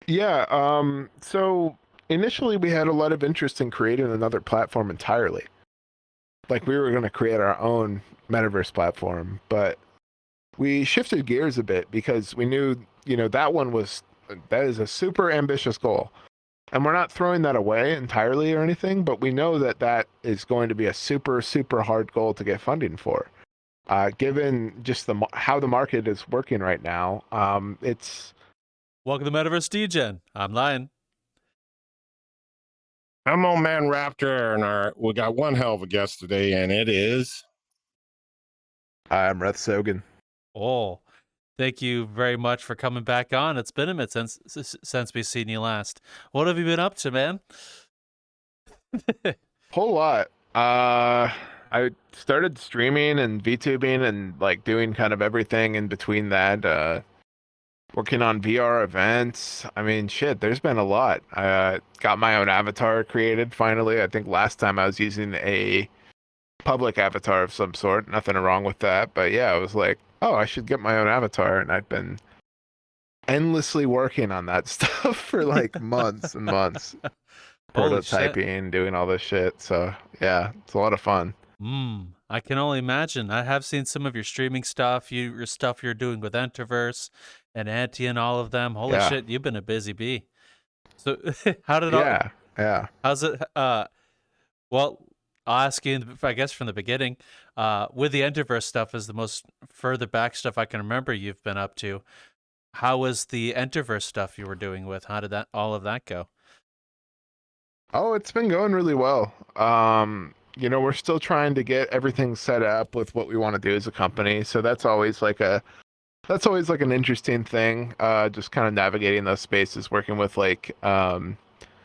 Yeah, so initially we had a lot of interest in creating another platform entirely. Like we were going to create our own metaverse platform, but we shifted gears a bit because we knew, that is a super ambitious goal. And we're not throwing that away entirely or anything, but we know that that is going to be a super, super hard goal to get funding for. Given just how the market is working right now, it's Welcome to Metaverse DGen. I'm Lion. I'm on Man Raptor, and we got one hell of a guest today, and it is. I'm Reth Sogan. Oh, thank you very much for coming back on. It's been a minute since we've seen you last. What have you been up to, man? Whole lot. I started streaming and VTubing and like doing kind of everything in between that. Working on VR events. I mean, shit, there's been a lot. I got my own avatar created finally. I think last time I was using a public avatar of some sort. Nothing wrong with that. But yeah, I was like, oh, I should get my own avatar. And I've been endlessly working on that stuff for like months and months. Holy shit. Prototyping, doing all this shit. So yeah, it's a lot of fun. I can only imagine. I have seen some of your streaming stuff, your stuff you're doing with Enterverse and Anti and all of them. Holy Yeah. shit, you've been a busy bee. So how did all Yeah. Yeah. how's it well, I'll ask you, I guess, from the beginning. With the Enterverse stuff is the most further back stuff I can remember you've been up to. How was the Enterverse stuff you were doing with? How did that all of that go? Oh, it's been going really well. We're still trying to get everything set up with what we want to do as a company. So that's always like an interesting thing. Just kind of navigating those spaces, working with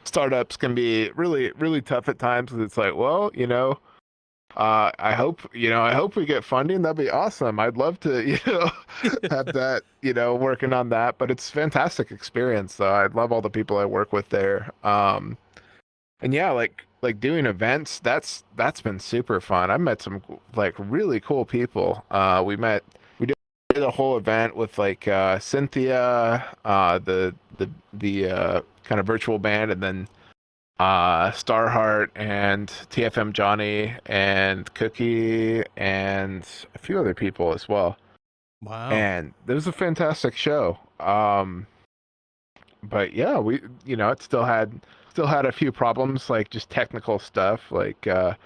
startups can be really, really tough at times because it's like, well, I hope we get funding. That'd be awesome. I'd love to, have that, working on that. But it's fantastic experience. So I love all the people I work with there. And yeah, like doing events, that's been super fun. I've met some like really cool people. We did a whole event with like Cynthia, the kind of virtual band, and then Starheart and TFM Johnny and Cookie and a few other people as well. Wow. And it was a fantastic show. But yeah, it still had a few problems, like just technical stuff, like the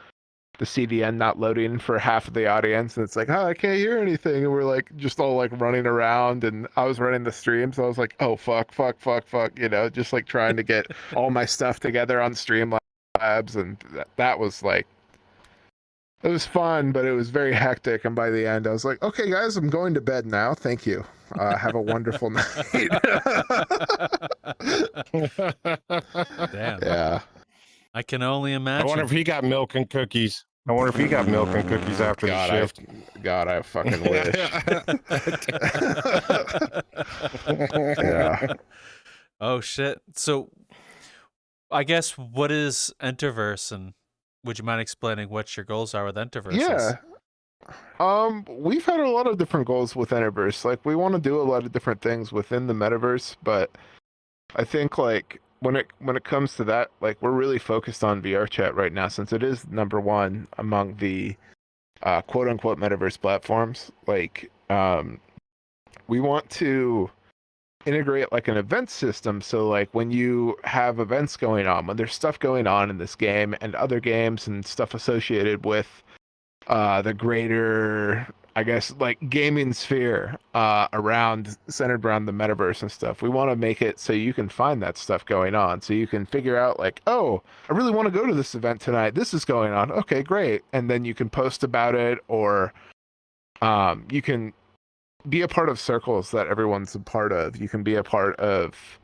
CDN not loading for half of the audience, and it's like, oh, I can't hear anything, and we're like just all like running around, and I was running the stream, so I was like, oh fuck, fuck, fuck, fuck, just like trying to get all my stuff together on Streamlabs, and that was like it was fun, but it was very hectic. And by the end, I was like, okay, guys, I'm going to bed now. Thank you. Have a wonderful night. Damn. Yeah. I can only I imagine. wonder if he got milk and cookies. I wonder if he got milk and cookies after the shift. God, I fucking wish. Yeah. Oh shit. So I guess what is Enterverse, and would you mind explaining what your goals are with Enterverse? Yeah. We've had a lot of different goals with Enterverse. Like we want to do a lot of different things within the metaverse, but I think like when it comes to that, like we're really focused on VR chat right now since it is number one among the quote unquote metaverse platforms. Like we want to integrate like an event system, so like when you have events going on, when there's stuff going on in this game and other games and stuff associated with the greater, I guess, like gaming sphere centered around the metaverse and stuff. We want to make it so you can find that stuff going on, so you can figure out like, oh, I really want to go to this event tonight. This is going on. Okay, great. And then you can post about it, or you can be a part of circles that everyone's a part of. You can be a part of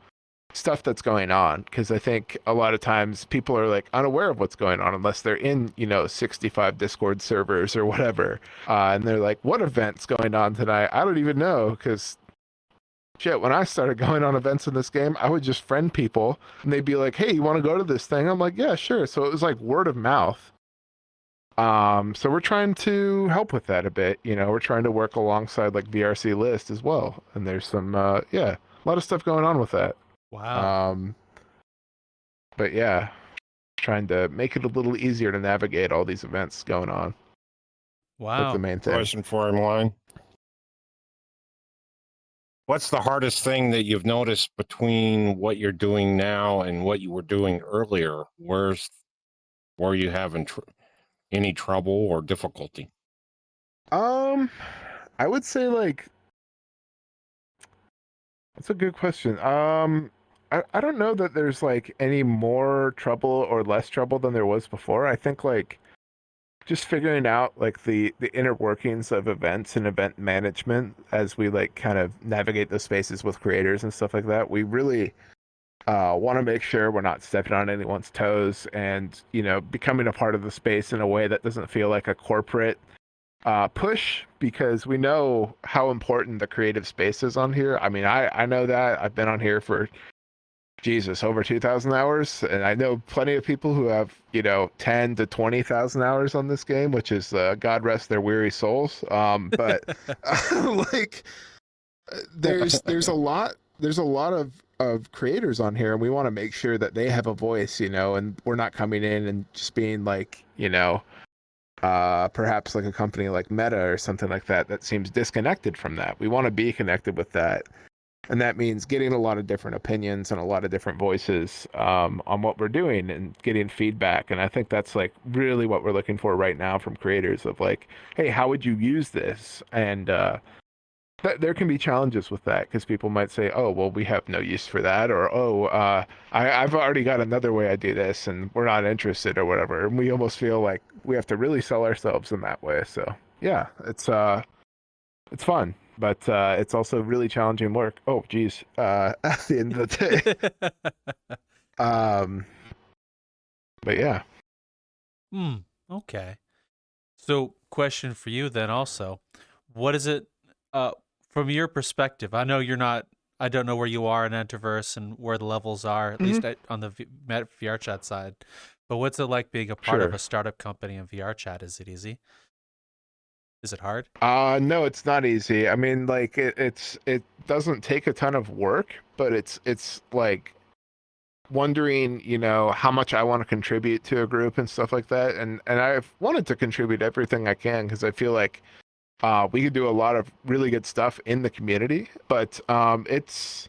stuff that's going on, because I think a lot of times people are like unaware of what's going on unless they're in 65 Discord servers or whatever, and they're like, what event's going on tonight? I don't even know, because shit, when I started going on events in this game, I would just friend people and they'd be like, hey, you want to go to this thing? I'm like, yeah, sure. So it was like word of mouth. So we're trying to help with that a bit. We're trying to work alongside like VRC List as well, and there's some a lot of stuff going on with that. Wow. But yeah, trying to make it a little easier to navigate all these events going on. That's the Wow. main thing. Question for him, Line. What's the hardest thing that you've noticed between what you're doing now and what you were doing earlier? Where you having any trouble or difficulty? I would say like that's a good question. I don't know that there's like any more trouble or less trouble than there was before. I think like just figuring out like the inner workings of events and event management as we like kind of navigate the spaces with creators and stuff like that. We really want to make sure we're not stepping on anyone's toes and, you know, becoming a part of the space in a way that doesn't feel like a corporate push, because we know how important the creative space is on here. I mean, I know that. I've been on here for Jesus, over 2,000 hours, and I know plenty of people who have, you know, 10 to 20,000 hours on this game, which is God rest their weary souls. But like, there's a lot of creators on here, and we want to make sure that they have a voice, you know, and we're not coming in and just being like, you know, perhaps like a company like Meta or something like that that seems disconnected from that. We want to be connected with that. And that means getting a lot of different opinions and a lot of different voices on what we're doing and getting feedback. And I think that's like really what we're looking for right now from creators of like, hey, how would you use this? And there can be challenges with that, because people might say, oh, well, we have no use for that. Or, oh, I've already got another way I do this and we're not interested or whatever. And we almost feel like we have to really sell ourselves in that way. So yeah, it's fun. But it's also really challenging work. Oh, geez. At the end of the day. But yeah. Okay. So, question for you then also. What is it from your perspective? I know you're not, I don't know where you are in Enterverse and where the levels are, at least on the VR chat side. But what's it like being a part of a startup company in VR chat? Is it easy? Is it hard? No, it's not easy. I mean, like it doesn't take a ton of work, but it's like wondering, you know, how much I want to contribute to a group and stuff like that. And I've wanted to contribute everything I can, because I feel like we could do a lot of really good stuff in the community. But it's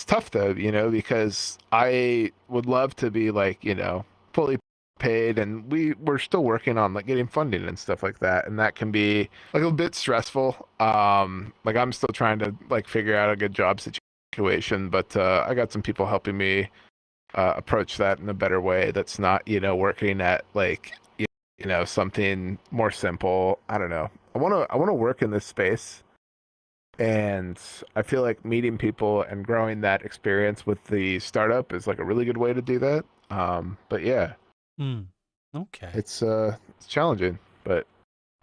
tough though, you know, because I would love to be like, you know, fully paid, and we're still working on like getting funding and stuff like that, and that can be like a bit stressful. Like I'm still trying to like figure out a good job situation, but I got some people helping me approach that in a better way that's not, you know, working at like you know, something more simple. I don't know. I want to work in this space, and I feel like meeting people and growing that experience with the startup is like a really good way to do that. But yeah. Okay. It's challenging, but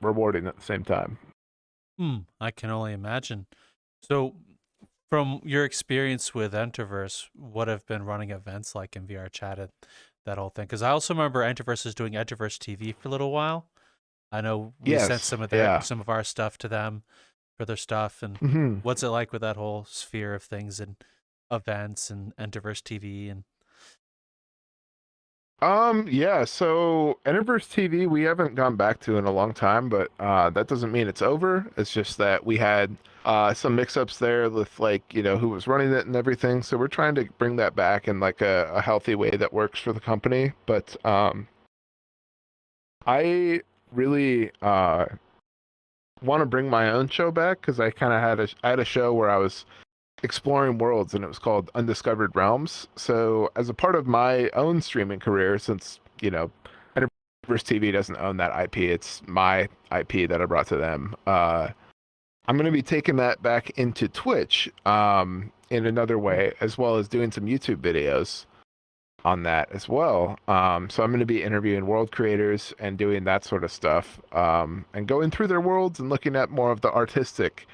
rewarding at the same time. I can only imagine. So, from your experience with Enterverse, what have been running events like in VR chat and that whole thing? Because I also remember Enterverse is doing Enterverse TV for a little while. I know we sent some of our stuff to them for their stuff. And what's it like with that whole sphere of things and events and Enterverse TV and yeah, so Enterverse TV we haven't gone back to in a long time, but that doesn't mean it's over. It's just that we had some mix-ups there with like, you know, who was running it and everything. So we're trying to bring that back in like a healthy way that works for the company. But I really want to bring my own show back, because I kind of had a show where I was exploring worlds, and it was called Undiscovered Realms. So as a part of my own streaming career, since, you know, Enterverse TV doesn't own that IP, it's my IP that I brought to them, I'm going to be taking that back into Twitch in another way, as well as doing some YouTube videos on that as well. So I'm going to be interviewing world creators and doing that sort of stuff, and going through their worlds and looking at more of the artistic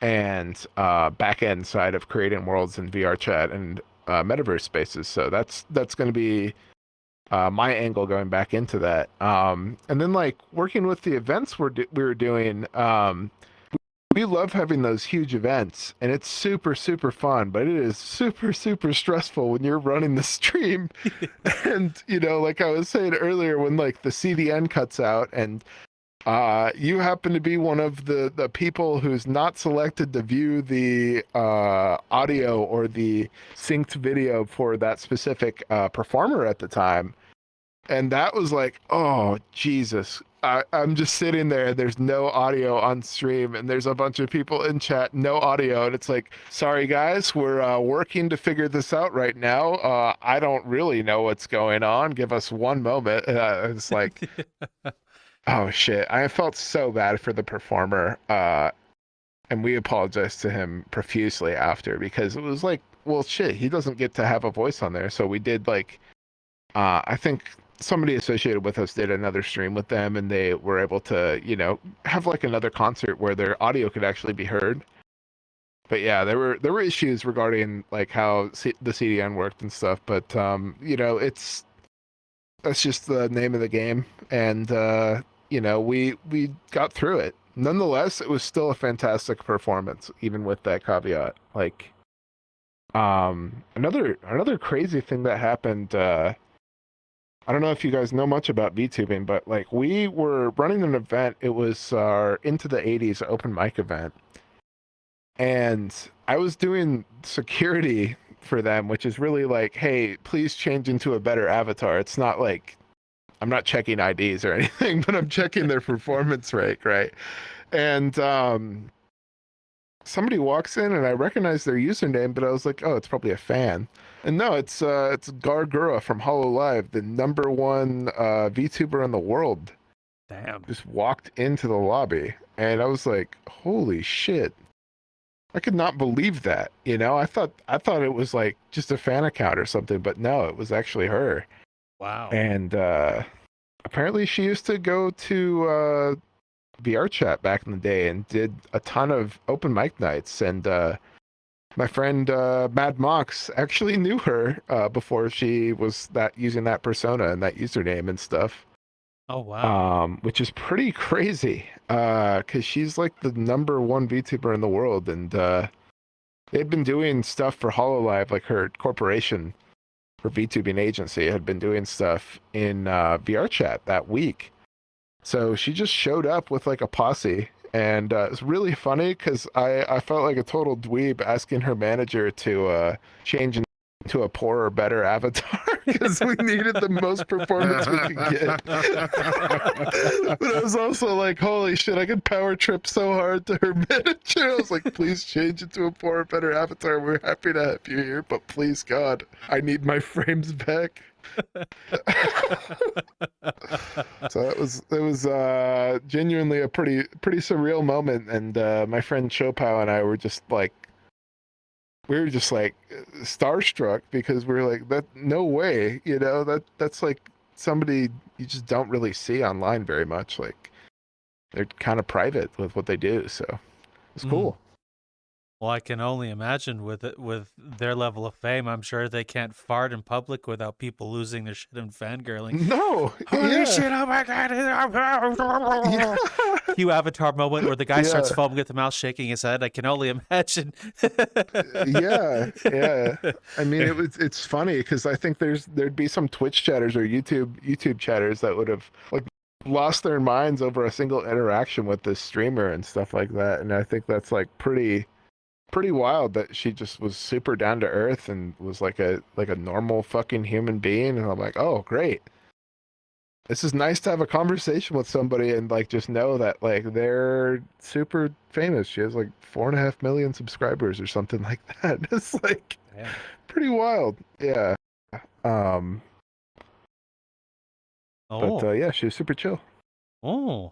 and back end side of creating worlds in VR chat and metaverse spaces. So that's going to be my angle going back into that. And then like working with the events we were doing, we love having those huge events, and it's super, super fun, but it is super, super stressful when you're running the stream. And, you know, like I was saying earlier, when like the CDN cuts out and you happen to be one of the people who's not selected to view the audio or the synced video for that specific performer at the time. And that was like, oh, Jesus. I'm just sitting there. There's no audio on stream, and there's a bunch of people in chat, no audio. And it's like, sorry, guys, we're working to figure this out right now. I don't really know what's going on. Give us one moment. It's like, oh, shit. I felt so bad for the performer. And we apologized to him profusely after, because it was like, well, shit, he doesn't get to have a voice on there. So we did like, I think somebody associated with us did another stream with them, and they were able to, you know, have like another concert where their audio could actually be heard. But yeah, there were issues regarding like how the CDN worked and stuff. But you know, that's just the name of the game, and you know, we got through it. Nonetheless, it was still a fantastic performance, even with that caveat. Like, another crazy thing that happened. I don't know if you guys know much about VTubing, but like we were running an event. It was our Into the 80s open mic event. And I was doing security for them, which is really like, hey, please change into a better avatar. It's not like I'm not checking IDs or anything, but I'm checking their performance rate, right? And somebody walks in and I recognize their username, but I was like, oh, it's probably a fan. And no, it's Gargura from HoloLive, the #1 VTuber in the world. Damn. Just walked into the lobby, and I was like, holy shit. I could not believe that, you know? I thought it was like just a fan account or something, but no, it was actually her. Wow. And apparently she used to go to VR chat back in the day and did a ton of open mic nights. And my friend Mad Mox actually knew her before she was using that persona and that username and stuff. Oh wow. Which is pretty crazy, because she's like the #1 VTuber in the world, and they'd been doing stuff for HoloLive, like her corporation, her VTubing agency had been doing stuff in VR chat that week. So she just showed up with like a posse, and it's really funny because I felt like a total dweeb asking her manager to change into a poorer, better avatar because we needed the most performance we could get. But I was also like, holy shit, I could power trip so hard to her manager. I was like, please change into a poorer, better avatar. We're happy to have you here, but please, God, I need my frames back. So it was genuinely a pretty surreal moment, and my friend Chopao and I were just like starstruck, because we were like, that, no way, you know, that's like somebody you just don't really see online very much. Like, they're kind of private with what they do, so it's cool. Well, I can only imagine with their level of fame, I'm sure they can't fart in public without people losing their shit and fangirling. No, Holy shit! Oh my god! Yeah. Cue Avatar moment where the guy starts foaming at the mouth, shaking his head. I can only imagine. yeah. I mean, it's funny because I think there'd be some Twitch chatters or YouTube chatters that would have like lost their minds over a single interaction with this streamer and stuff like that. And I think that's like pretty wild that she just was super down to earth and was like a normal fucking human being. And I'm like, oh, great. This is nice to have a conversation with somebody and like just know that like they're super famous. She has like 4.5 million subscribers or something like that. It's like pretty wild. Yeah. But yeah, she was super chill. Oh.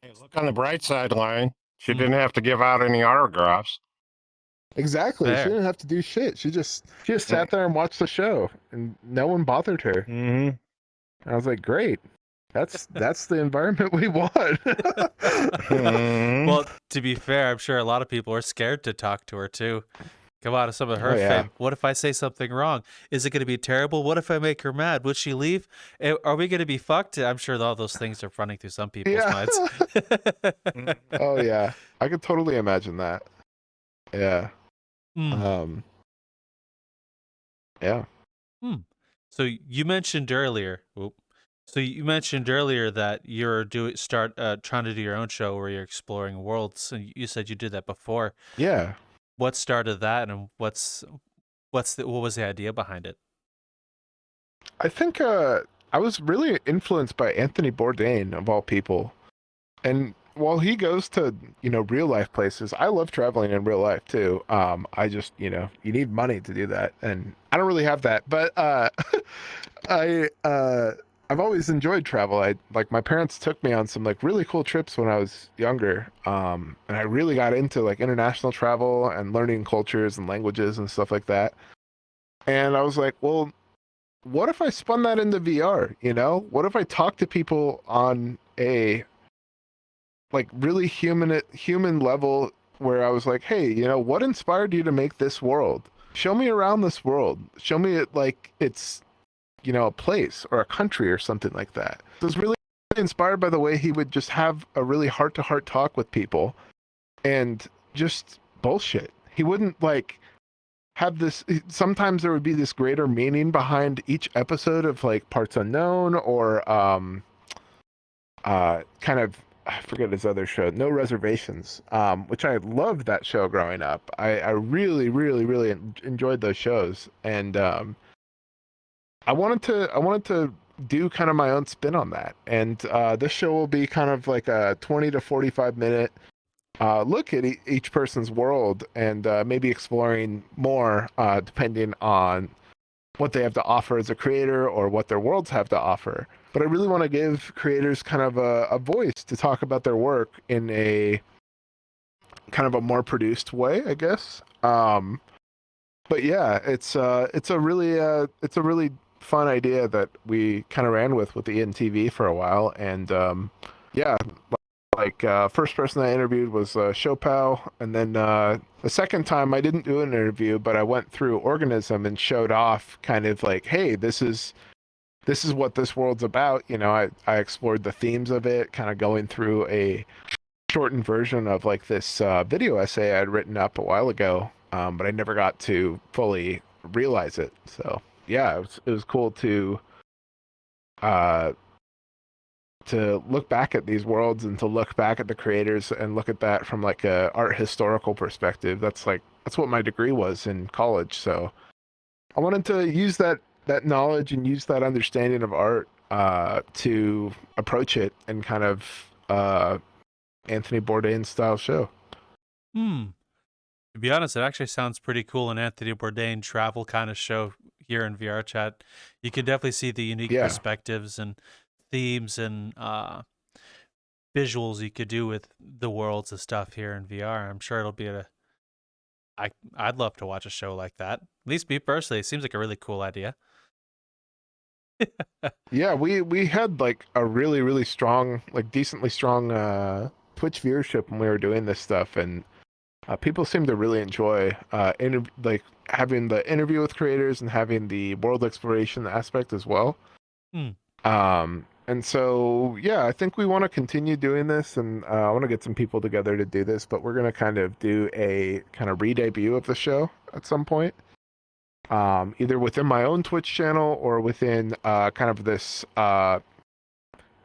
Hey, look on the bright side, Lion. She didn't have to give out any autographs. Exactly. Fair. She didn't have to do shit. She just sat there and watched the show, and no one bothered her. Mm-hmm. I was like, great. That's the environment we want. Well, to be fair, I'm sure a lot of people are scared to talk to her too, come out of some of her Oh, yeah. fame. What if I say something wrong? Is it going to be terrible? What if I make her mad? Would she leave? Are we going to be fucked? I'm sure all those things are running through some people's Yeah. minds. Oh yeah, I could totally imagine that. Yeah. Hmm. Yeah. So you mentioned earlier. So you mentioned earlier that you're trying to do your own show where you're exploring worlds, and you said you did that before. Yeah. What started that, and what was the idea behind it? I think I was really influenced by Anthony Bourdain of all people. And while he goes to, real life places, I love traveling in real life too. I just, you need money to do that, and I don't really have that. But I've always enjoyed travel. Like my parents took me on some like really cool trips when I was younger. And I really got into like international travel and learning cultures and languages and stuff like that. And I was like, well, what if I spun that into VR? What if I talked to people on a like really human level where I was like, hey, what inspired you to make this world? Show me around this world. Show me it like it's, a place or a country or something like that. I was really inspired by the way he would just have a really heart-to-heart talk with people and just bullshit. He wouldn't like have this. Sometimes there would be this greater meaning behind each episode of like Parts Unknown or kind of, I forget his other show, No Reservations, which I loved that show growing up. I really, really, really enjoyed those shows, and I wanted to do kind of my own spin on that. And this show will be kind of like a 20 to 45 minute look at each person's world, and maybe exploring more depending on what they have to offer as a creator or what their worlds have to offer. But I really want to give creators kind of a voice to talk about their work in a kind of a more produced way, I guess. But yeah, it's a really fun idea that we kind of ran with the ENTV for a while. And yeah, like first person I interviewed was Chopal, and then the second time I didn't do an interview, but I went through Organism and showed off kind of like, hey, this is what this world's about. I explored the themes of it, kind of going through a shortened version of like this video essay I'd written up a while ago, but I never got to fully realize it. So yeah, it was cool to look back at these worlds and to look back at the creators and look at that from like a art historical perspective. That's what my degree was in college. So I wanted to use that knowledge and use that understanding of art to approach it in kind of Anthony Bourdain style show. To be honest, it actually sounds pretty cool, an Anthony Bourdain travel kind of show here in VR chat. You can definitely see the unique perspectives and themes and visuals you could do with the worlds and stuff here in VR. I'm sure it'll be I'd love to watch a show like that. At least me personally, it seems like a really cool idea. Yeah, we had like a really, really strong, like decently strong Twitch viewership when we were doing this stuff, and people seem to really enjoy like having the interview with creators and having the world exploration aspect as well. And so, yeah, I think we want to continue doing this, and I want to get some people together to do this, but we're going to kind of do a kind of re-debut of the show at some point, either within my own Twitch channel or within kind of this, kind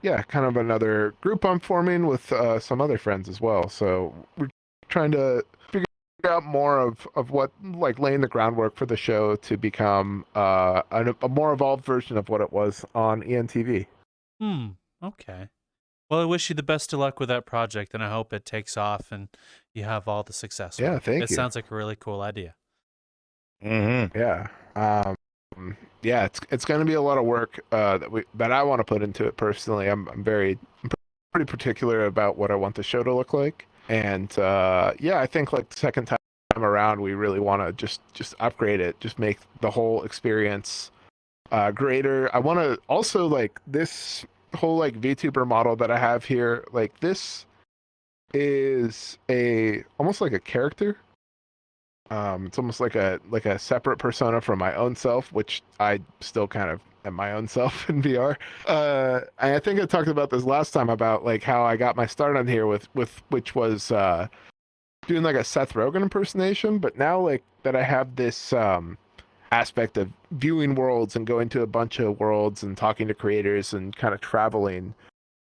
of another group I'm forming with some other friends as well. So we're trying to figure out more of what, like laying the groundwork for the show to become a more evolved version of what it was on ENTV. Okay. Well, I wish you the best of luck with that project, and I hope it takes off and you have all the success. Yeah, thank you. It sounds like a really cool idea. Mm-hmm. Yeah. Yeah, it's going to be a lot of work that I want to put into it personally. I'm pretty particular about what I want the show to look like, and yeah, I think like the second time around, we really want to just upgrade it, just make the whole experience greater. I want to also like this whole like VTuber model that I have here. Like this is almost like a character. It's almost like a separate persona from my own self, which I still kind of am my own self in VR. I think I talked about this last time about like how I got my start on here with which was doing like a Seth Rogen impersonation, but now like that I have this aspect of viewing worlds and going to a bunch of worlds and talking to creators and kind of traveling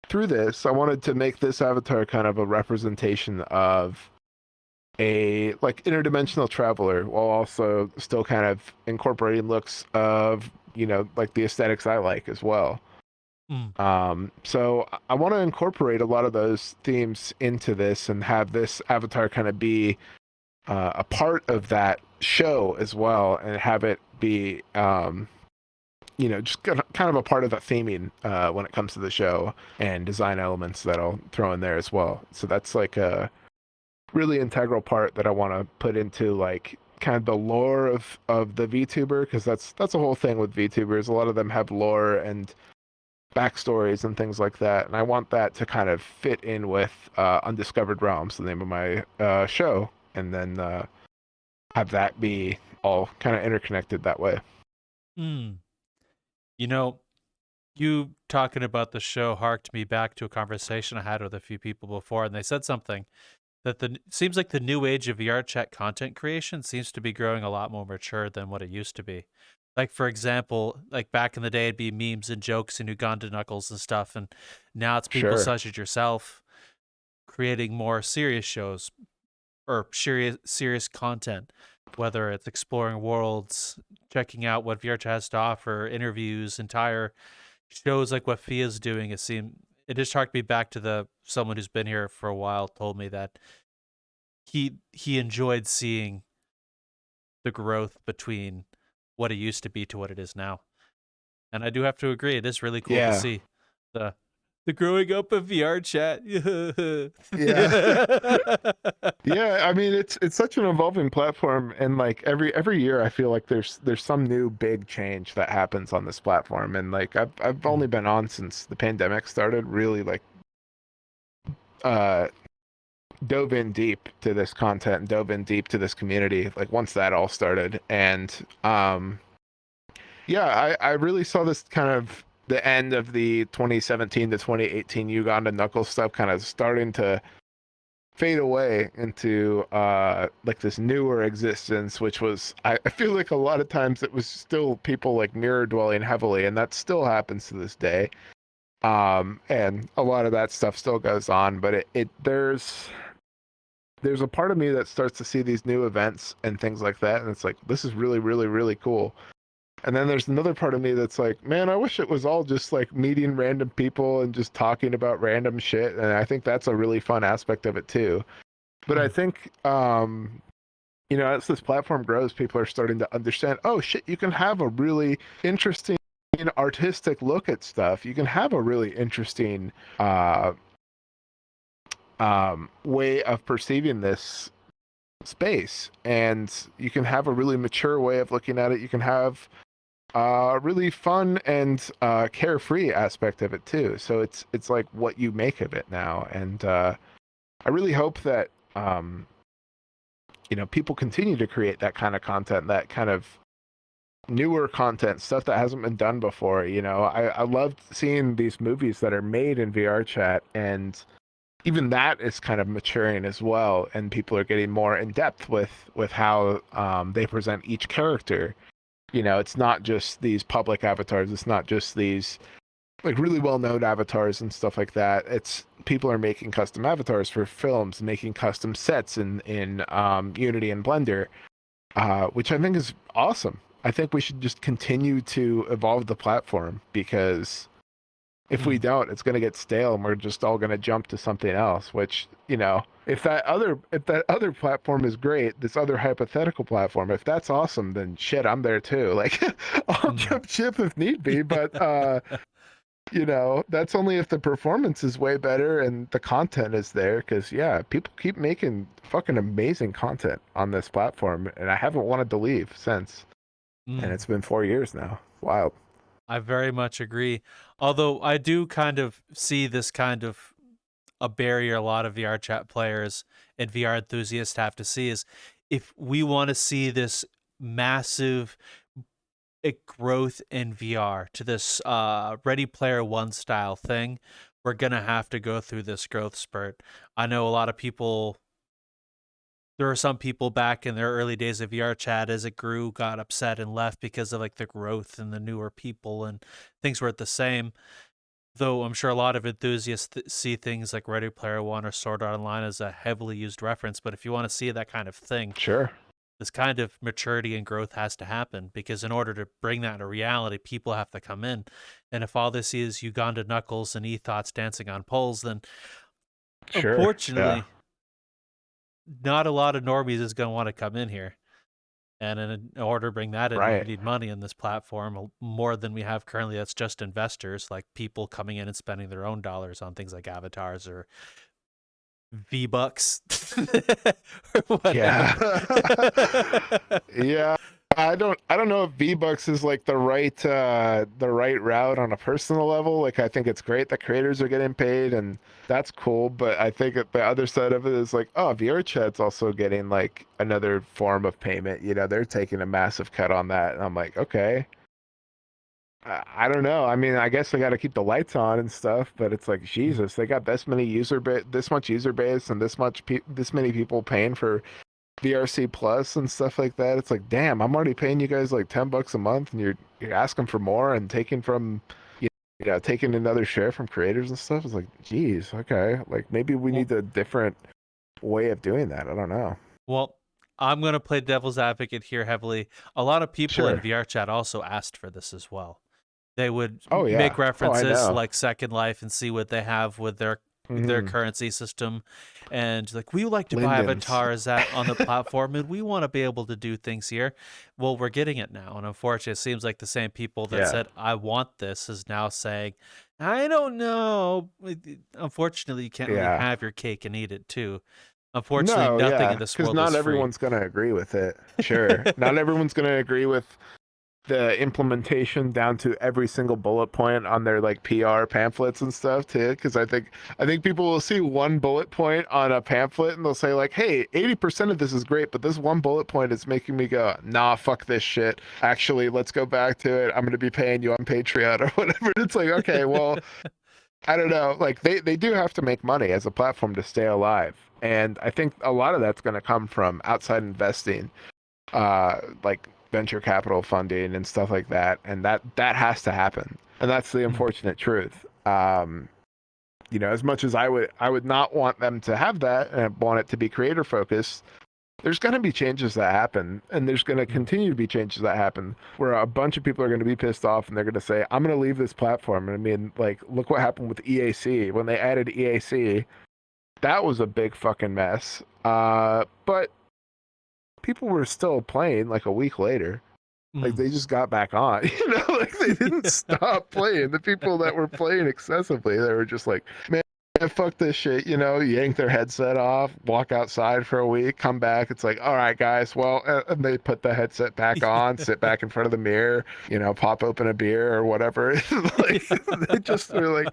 through this, I wanted to make this avatar kind of a representation of a like interdimensional traveler while also still kind of incorporating looks of, you know, like the aesthetics I like as well. So I want to incorporate a lot of those themes into this and have this avatar kind of be a part of that show as well, and have it be you know, just kind of a part of that theming when it comes to the show and design elements that I'll throw in there as well. So that's like a really integral part that I want to put into like kind of the lore of the VTuber, because that's a whole thing with VTubers. A lot of them have lore and backstories and things like that, and I want that to kind of fit in with Undiscovered Realms, the name of my show, and then have that be all kind of interconnected that way. You know, you talking about the show harked me back to a conversation I had with a few people before, and they said something that seems like the new age of VR chat content creation seems to be growing a lot more mature than what it used to be. Like, for example, like back in the day, it'd be memes and jokes and Uganda Knuckles and stuff, and now it's people Sure. such as yourself creating more serious shows or serious content, whether it's exploring worlds, checking out what VR chat has to offer, interviews, entire shows like what Fia's doing. It just harked me back to someone who's been here for a while told me that he enjoyed seeing the growth between what it used to be to what it is now. And I do have to agree, it is really cool to see the growing up of VR chat. Yeah, I mean it's such an evolving platform, and like every year I feel like there's some new big change that happens on this platform, and like I've only been on since the pandemic started, really like dove in deep to this content and dove in deep to this community like once that all started. And yeah, I really saw this kind of the end of the 2017 to 2018 Uganda Knuckles stuff kind of starting to fade away into like this newer existence, which was I feel like a lot of times it was still people like mirror dwelling heavily, and that still happens to this day. And a lot of that stuff still goes on, but there's a part of me that starts to see these new events and things like that, and it's like, this is really, really, really cool. And then there's another part of me that's like, man, I wish it was all just like meeting random people and just talking about random shit. And I think that's a really fun aspect of it too. But I think, you know, as this platform grows, people are starting to understand, oh shit, you can have a really interesting artistic look at stuff. You can have a really interesting way of perceiving this space, and you can have a really mature way of looking at it. You can have a really fun and carefree aspect of it too. So it's like what you make of it now, and I really hope that you know, people continue to create that kind of content, that kind of newer content, stuff that hasn't been done before. You know, I loved seeing these movies that are made in VR chat, and even that is kind of maturing as well, and people are getting more in depth with how they present each character. You know, it's not just these public avatars, it's not just these like really well-known avatars and stuff like that. It's people are making custom avatars for films, making custom sets in Unity and Blender, which I think is awesome. I think we should just continue to evolve the platform, because if we don't, it's going to get stale and we're just all going to jump to something else, which, you know, if that other platform is great, this other hypothetical platform, if that's awesome, then shit, I'm there too. Like, I'll jump ship if need be, but you know, that's only if the performance is way better and the content is there, because yeah, people keep making fucking amazing content on this platform, and I haven't wanted to leave since. And it's been 4 years now. Wild. I very much agree. Although I do kind of see this kind of a barrier a lot of VR chat players and VR enthusiasts have to see is if we want to see this massive growth in VR to this Ready Player One style thing, we're going to have to go through this growth spurt. I know a lot of people, there were some people back in their early days of VR chat as it grew, got upset and left because of like the growth and the newer people and things weren't the same. Though I'm sure a lot of enthusiasts see things like Ready Player One or Sword Art Online as a heavily used reference. But if you want to see that kind of thing, Sure. this kind of maturity and growth has to happen, because in order to bring that into reality, people have to come in. And if all this is Uganda Knuckles and E-Thoughts dancing on poles, then Sure. unfortunately, not a lot of normies is going to want to come in here. And in order to bring that in, Right. we need money in this platform more than we have currently. That's just investors, like people coming in and spending their own dollars on things like avatars or V-Bucks. Yeah. Yeah. I don't know if V-Bucks is like the right route on a personal level. Like, I think it's great that creators are getting paid and that's cool, but I think that the other side of it is like, oh, VR chat's also getting like another form of payment. You know, they're taking a massive cut on that, and I'm like, okay. I don't know. I mean, I guess they got to keep the lights on and stuff, but it's like, Jesus, they got this many this much user base, and this many people paying for VRC Plus and stuff like that. It's like, damn, I'm already paying you guys like $10 a month, and you're asking for more and taking from, taking another share from creators and stuff. It's like, geez, okay, like maybe we need a different way of doing that. I don't know. Well, I'm going to play devil's advocate here heavily. A lot of people in VR chat also asked for this as well. They would make references like Second Life and see what they have with their currency system, and like, we would like to buy avatars on the platform, and we want to be able to do things here. Well, we're getting it now, and unfortunately, it seems like the same people that said I want this is now saying, I don't know. Unfortunately, you can't really have your cake and eat it too. Unfortunately, nothing in this world is free. Because not everyone's going to agree with it. Sure. Not everyone's going to agree with the implementation down to every single bullet point on their like PR pamphlets and stuff too. Because I think people will see one bullet point on a pamphlet and they'll say like, hey, 80% of this is great, but this one bullet point is making me go, nah, fuck this shit. Actually, let's go back to it. I'm going to be paying you on Patreon or whatever. It's like, okay, well, I don't know. Like they do have to make money as a platform to stay alive. And I think a lot of that's going to come from outside investing, like venture capital funding and stuff like that. And that has to happen. And that's the unfortunate truth. As much as I would not want them to have that and I want it to be creator focused, there's going to be changes that happen, and there's going to continue to be changes that happen where a bunch of people are going to be pissed off and they're going to say, I'm going to leave this platform. I mean, like, look what happened with EAC. When they added EAC, that was a big fucking mess. But people were still playing like a week later. Like, they just got back on, like they didn't stop playing. The people that were playing excessively, they were just like, man, fuck this shit, yank their headset off, walk outside for a week, come back. It's like, all right, guys, well, and they put the headset back on, sit back in front of the mirror, pop open a beer or whatever. Like, they just were like,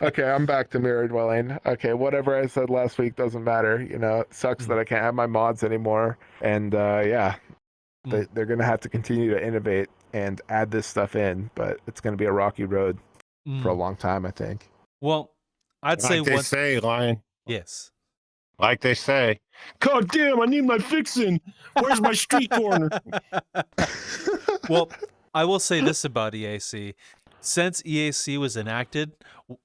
okay, I'm back to mirror dwelling. Okay, whatever I said last week doesn't matter. It sucks that I can't have my mods anymore. And they're going to have to continue to innovate and add this stuff in, but it's going to be a rocky road for a long time, I think. Well, I'd say they say, Lion. Yes. Like they say, God damn, I need my fixin'. Where's my street corner? Well, I will say this about EAC. Since EAC was enacted,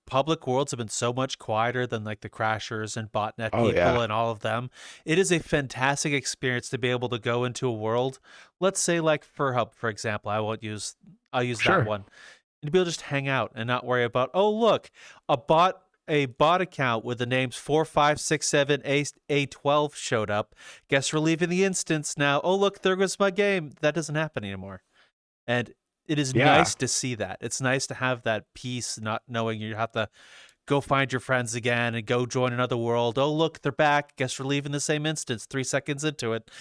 public worlds have been so much quieter than like the Crashers and Botnet people and all of them. It is a fantastic experience to be able to go into a world, let's say like FurHub, for example. I'll use that one. And to be able to just hang out and not worry about, oh, look, a bot account with the names 4567A12 showed up. Guess we're leaving the instance now. Oh, look, there goes my game. That doesn't happen anymore. And it is nice to see that. It's nice to have that peace, not knowing you have to go find your friends again and go join another world. Oh, look, they're back. Guess we're leaving the same instance 3 seconds into it.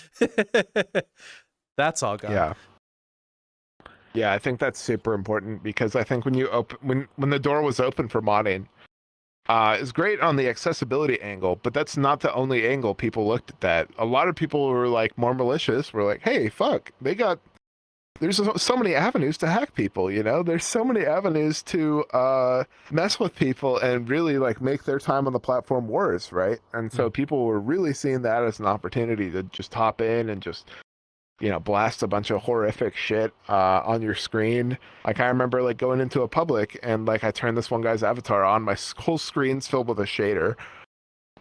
That's all gone. Yeah, I think that's super important, because I think when you when the door was open for modding, is great on the accessibility angle, but that's not the only angle people looked at that. A lot of people were like more malicious, were like, hey, fuck, there's so many avenues to hack people, you know? There's so many avenues to mess with people and really like make their time on the platform worse, right? And so people were really seeing that as an opportunity to just hop in and just, you know, blast a bunch of horrific shit on your screen. Like I remember like going into a public and like I turned this one guy's avatar on, my whole screen's filled with a shader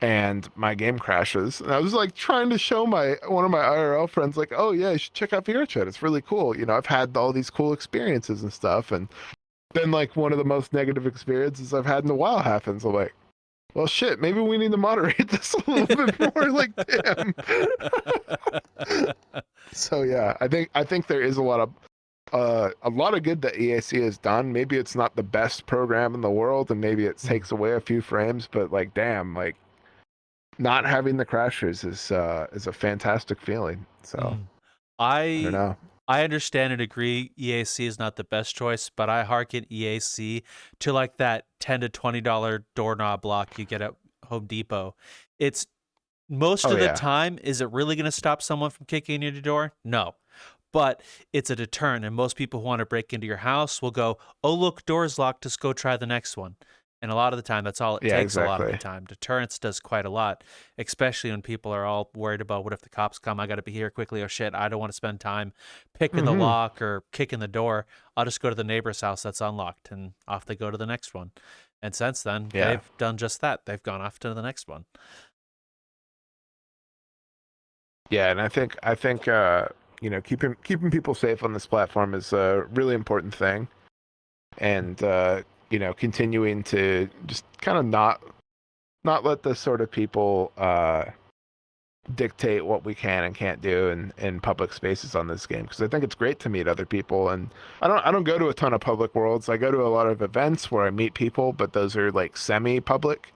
and my game crashes. And I was like trying to show one of my IRL friends like, oh yeah, you should check out VRChat. It's really cool. You know, I've had all these cool experiences and stuff. And then like one of the most negative experiences I've had in a while happens. I'm like, well, shit, maybe we need to moderate this a little bit more. Like, damn. So yeah, I think there is a lot of good that EAC has done. Maybe it's not the best program in the world, and maybe it takes away a few frames. But like, damn, like not having the crashes is a fantastic feeling. So I don't know. I understand and agree EAC is not the best choice, but I hearken EAC to like that $10 to $20 doorknob lock you get at Home Depot. It's most of the time, is it really going to stop someone from kicking in your door? No. But it's a deterrent, and most people who want to break into your house will go, oh, look, door's locked, just go try the next one. And a lot of the time, that's all it takes. Exactly. A lot of the time. Deterrence does quite a lot, especially when people are all worried about what if the cops come, I got to be here quickly, or shit, I don't want to spend time picking the lock or kicking the door. I'll just go to the neighbor's house that's unlocked, and off they go to the next one. And since then, they've done just that. They've gone off to the next one. Yeah, and I think you know, keeping people safe on this platform is a really important thing. And you know, continuing to just kind of not let the sort of people dictate what we can and can't do in public spaces on this game, because I think it's great to meet other people. And I don't go to a ton of public worlds. I go to a lot of events where I meet people, but those are like semi-public.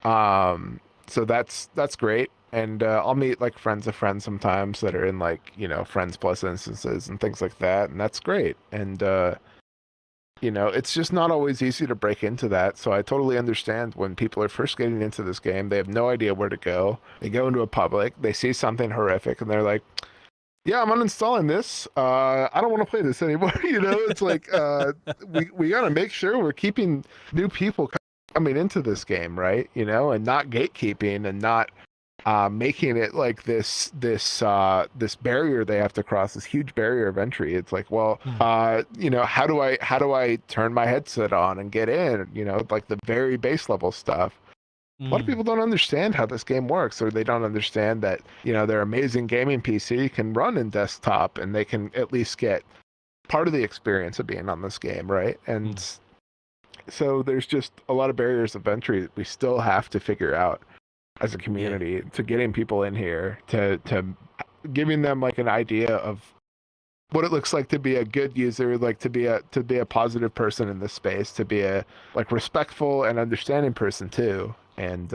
So that's great. And I'll meet like friends of friends sometimes that are in like, you know, friends plus instances and things like that, and that's great. And you know, it's just not always easy to break into that. So I totally understand when people are first getting into this game, they have no idea where to go. They go into a public, they see something horrific, and they're like, yeah, I'm uninstalling this. I don't want to play this anymore. You know, it's like we got to make sure we're keeping new people coming into this game, right? You know, and not gatekeeping and not making it like this barrier they have to cross, this huge barrier of entry. It's like, well, you know, how do I turn my headset on and get in? You know, like the very base level stuff. A lot of people don't understand how this game works, or they don't understand that, you know, their amazing gaming PC can run in desktop, and they can at least get part of the experience of being on this game, right? And so there's just a lot of barriers of entry that we still have to figure out as a community, to getting people in here, to giving them like an idea of what it looks like to be a good user, like to be a positive person in this space, to be a like respectful and understanding person too. And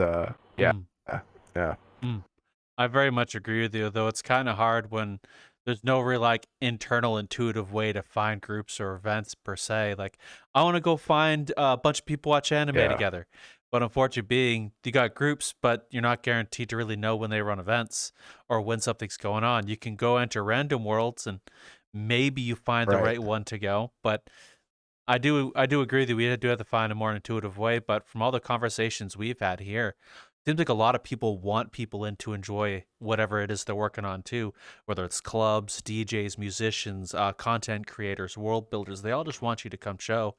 yeah. I very much agree with you, though it's kind of hard when there's no real like internal intuitive way to find groups or events per se. Like, I want to go find a bunch of people watch anime together. But unfortunately being, you got groups, but you're not guaranteed to really know when they run events or when something's going on. You can go enter random worlds and maybe you find the right one to go. But I do agree that we do have to find a more intuitive way. But from all the conversations we've had here, it seems like a lot of people want people in to enjoy whatever it is they're working on too, whether it's clubs, DJs, musicians, content creators, world builders. They all just want you to come show.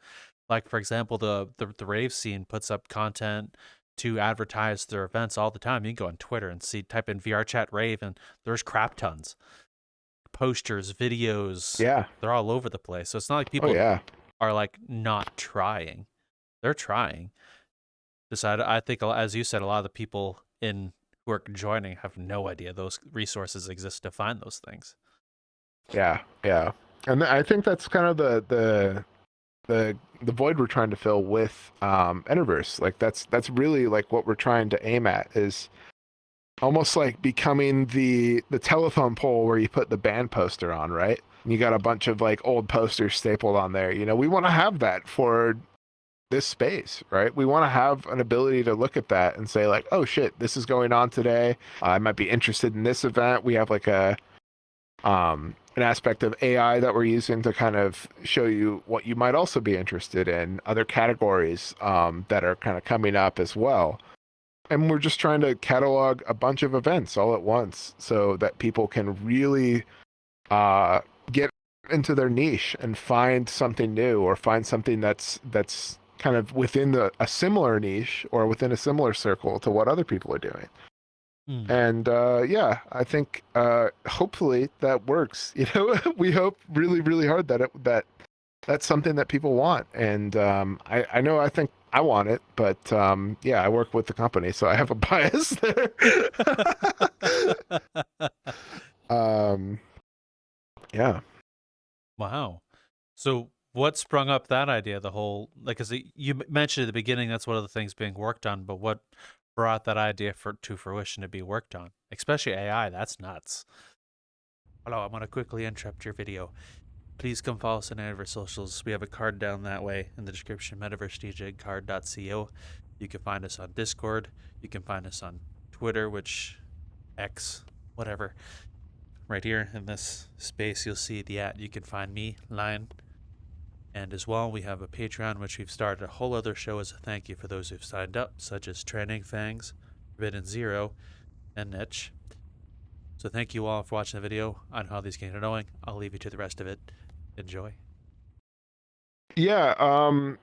Like, for example, the rave scene puts up content to advertise their events all the time. You can go on Twitter and type in VRChat rave, and there's crap tons. Posters, videos. Yeah. They're all over the place. So it's not like people are like not trying. They're trying. I think, as you said, a lot of the people who are joining have no idea those resources exist to find those things. Yeah. And I think that's kind of the void we're trying to fill with Enterverse. Like that's really like what we're trying to aim at, is almost like becoming the telephone pole where you put the band poster on, right? And you got a bunch of like old posters stapled on there. You know, we want to have that for this space, right? We want to have an ability to look at that and say like, oh shit, this is going on today. I might be interested in this event. We have like an aspect of AI that we're using to kind of show you what you might also be interested in, other categories that are kind of coming up as well. And we're just trying to catalog a bunch of events all at once so that people can really get into their niche and find something new, or find something that's kind of within a similar niche or within a similar circle to what other people are doing. And yeah, I think hopefully that works. You know, we hope really, really hard that that's something that people want. And I know I think I want it, but yeah, I work with the company, so I have a bias there. Yeah. Wow. So what sprung up that idea? The whole, like, cause you mentioned at the beginning that's one of the things being worked on, but what brought that idea to fruition to be worked on? Especially AI, that's nuts. Hello, I'm gonna quickly interrupt your video. Please come follow us on Metaverse socials. We have a card down that way in the description, metaversedjcard.co. You can find us on Discord. You can find us on Twitter, which X, whatever. Right here in this space, you'll see the @ you can find me, Lion. And as well, we have a Patreon, which we've started a whole other show as a thank you for those who've signed up, such as Training Fangs, Forbidden Zero, and Niche. So thank you all for watching the video on how these games are going. I'll leave you to the rest of it. Enjoy. Yeah.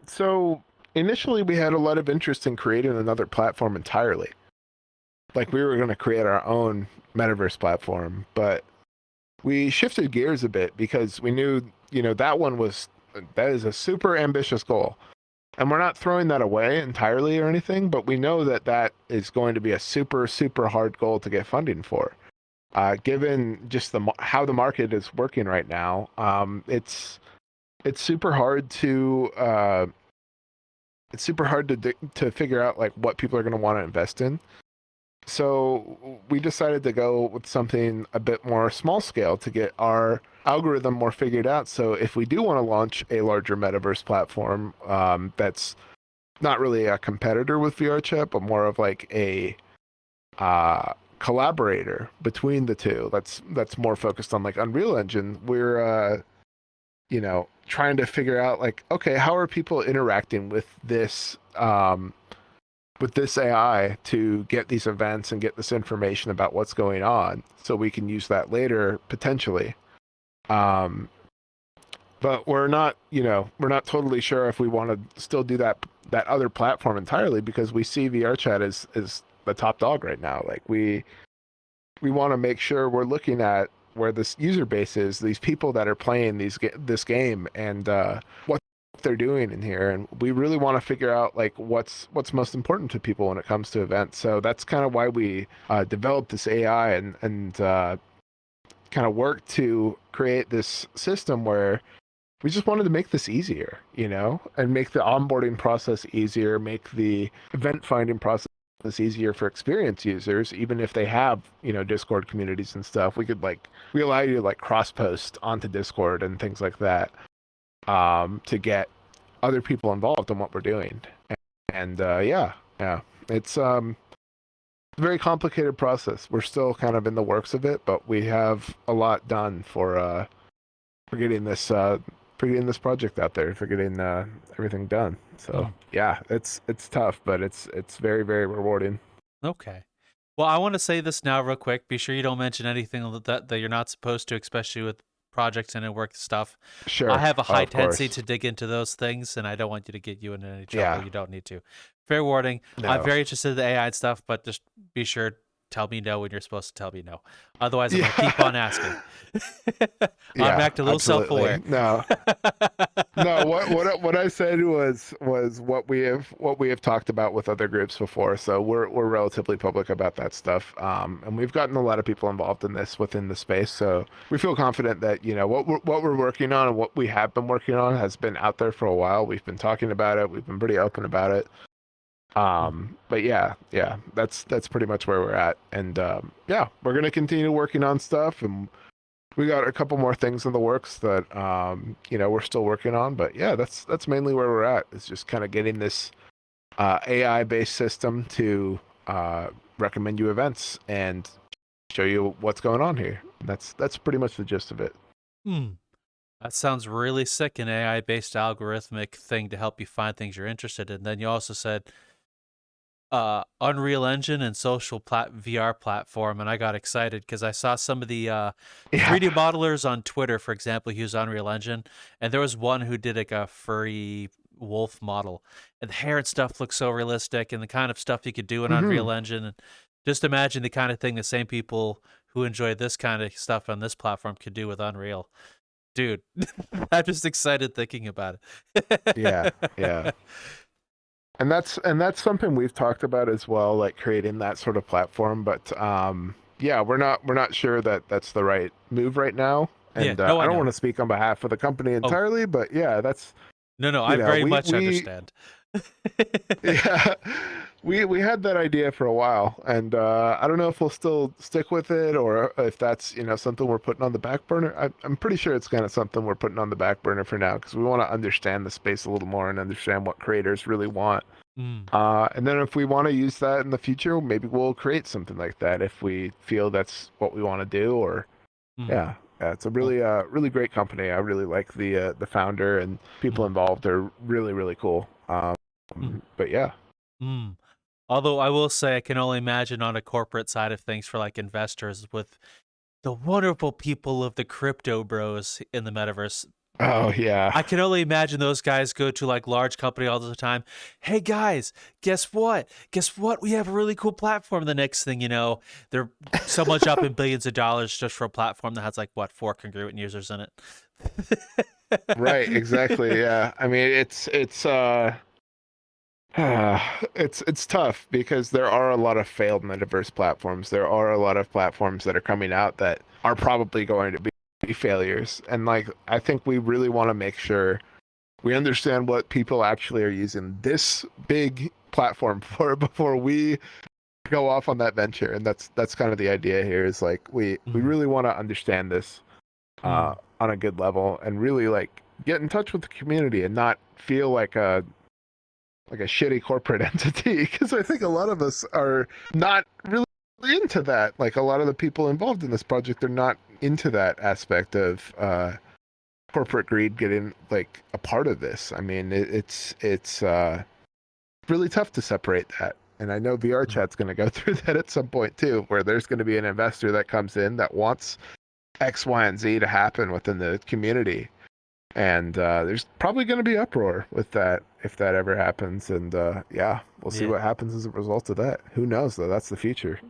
So initially we had a lot of interest in creating another platform entirely. Like we were going to create our own metaverse platform, but we shifted gears a bit because we knew, you know, that is a super ambitious goal. And we're not throwing that away entirely or anything, but we know that that is going to be a super, super hard goal to get funding for. Given just how the market is working right now, it's super hard to to figure out like what people are going to want to invest in. So we decided to go with something a bit more small scale to get our algorithm more figured out. So if we do want to launch a larger metaverse platform, that's not really a competitor with VRChat, but more of like a collaborator between the two. That's more focused on like Unreal Engine. We're you know, trying to figure out like, okay, how are people interacting with this AI to get these events and get this information about what's going on, so we can use that later potentially. But we're not totally sure if we want to still do that other platform entirely, because we see VRChat as the top dog right now. Like we want to make sure we're looking at where this user base is, these people that are playing this game, and what they're doing in here, and we really want to figure out like what's most important to people when it comes to events. So that's kind of why we developed this AI and kind of worked to create this system where we just wanted to make this easier, you know, and make the onboarding process easier, make the event finding process easier for experienced users. Even if they have, you know, Discord communities and stuff, we allow you to like cross post onto Discord and things like that, to get other people involved in what we're doing. And yeah, it's a very complicated process. We're still kind of in the works of it, but we have a lot done for getting this project out there, for getting everything done. So yeah, it's tough, but it's very, very rewarding. Okay. Well, I want to say this now real quick. Be sure you don't mention anything that you're not supposed to, especially with projects and work stuff. Sure. I have a high tendency to dig into those things, and I don't want you to get you into any trouble. You don't need to. Fair warning. No. I'm very interested in the AI and stuff, but just be sure tell me no when you're supposed to tell me no. Otherwise, I'm going to keep on asking. I'm act a little self-aware. No. What I said was what we have talked about with other groups before. So we're relatively public about that stuff, and we've gotten a lot of people involved in this within the space. So we feel confident that, you know, what we're working on and what we have been working on has been out there for a while. We've been talking about it. We've been pretty open about it. But yeah, that's pretty much where we're at. And yeah, we're gonna continue working on stuff, and we got a couple more things in the works that we're still working on. But yeah, that's mainly where we're at. It's just kind of getting this AI based system to recommend you events and show you what's going on here. That's pretty much the gist of it. That sounds really sick, an AI-based algorithmic thing to help you find things you're interested in. Then you also said Unreal Engine and social VR platform, and I got excited because I saw some of the 3D modelers on Twitter, for example, use Unreal Engine, and there was one who did like a furry wolf model, and the hair and stuff looks so realistic, and the kind of stuff you could do in Unreal Engine. And just imagine the kind of thing the same people who enjoy this kind of stuff on this platform could do with Unreal. Dude, I'm just excited thinking about it. Yeah. And that's something we've talked about as well, like creating that sort of platform. But we're not sure that that's the right move right now. And I don't want to speak on behalf of the company entirely, but yeah, that's no. I very much understand. Yeah, we had that idea for a while, and I don't know if we'll still stick with it or if that's something we're putting on the back burner. I'm pretty sure it's kind of something we're putting on the back burner for now because we want to understand the space a little more and understand what creators really want. And then if we want to use that in the future, maybe we'll create something like that if we feel that's what we want to do. Or yeah, it's a really great company. I really like the founder and people involved. They're really, really cool. But yeah. Although I will say I can only imagine on a corporate side of things for like investors with the wonderful people of the crypto bros in the metaverse. Oh yeah. I can only imagine those guys go to like large company all the time. Hey guys, guess what? We have a really cool platform. The next thing you know, they're so much up in billions of dollars just for a platform that has like 4 congruent users in it. Right, exactly. Yeah. I mean, it's tough because there are a lot of failed metaverse platforms. There are a lot of platforms that are coming out that are probably going to be failures. And like, I think we really want to make sure we understand what people actually are using this big platform for before we go off on that venture. And that's kind of the idea here is like, we really want to understand this on a good level and really like get in touch with the community and not feel like a shitty corporate entity, because I think a lot of us are not really into that. Like a lot of the people involved in this project are not into that aspect of corporate greed getting like a part of this. I mean, it's really tough to separate that. And I know VR Chat's going to go through that at some point too, where there's going to be an investor that comes in that wants X, Y, and Z to happen within the community. And there's probably going to be uproar with that if that ever happens. And we'll see what happens as a result of that. Who knows, though? That's the future.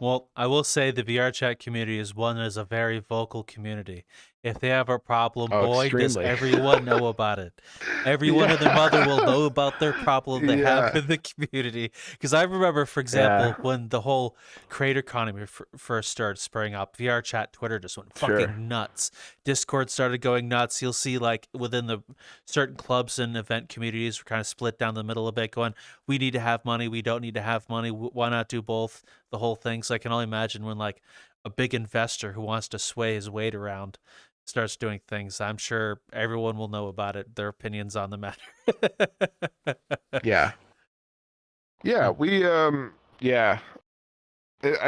Well, I will say the VR Chat community is one that is a very vocal community. If they have a problem, boy, does everyone know about it. Everyone and their mother will know about their problem they have in the community. Because I remember, for example, when the whole creator economy first started spurring up, VR Chat, Twitter just went fucking nuts. Discord started going nuts. You'll see like within the certain clubs and event communities, we're kind of split down the middle a bit going, we need to have money, we don't need to have money, why not do both? The whole thing. So I can only imagine when like a big investor who wants to sway his weight around starts doing things, I'm sure everyone will know about it, their opinions on the matter. Yeah, I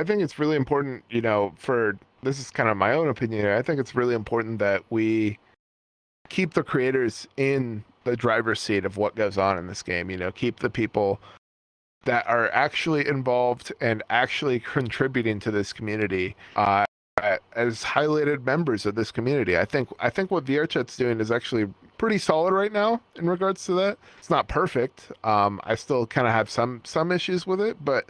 think it's really important, this is kind of my own opinion here. I think it's really important that we keep the creators in the driver's seat of what goes on in this game, keep the people that are actually involved and actually contributing to this community as highlighted members of this community. I think what VRChat's doing is actually pretty solid right now in regards to that. It's not perfect. I still kind of have some issues with it, but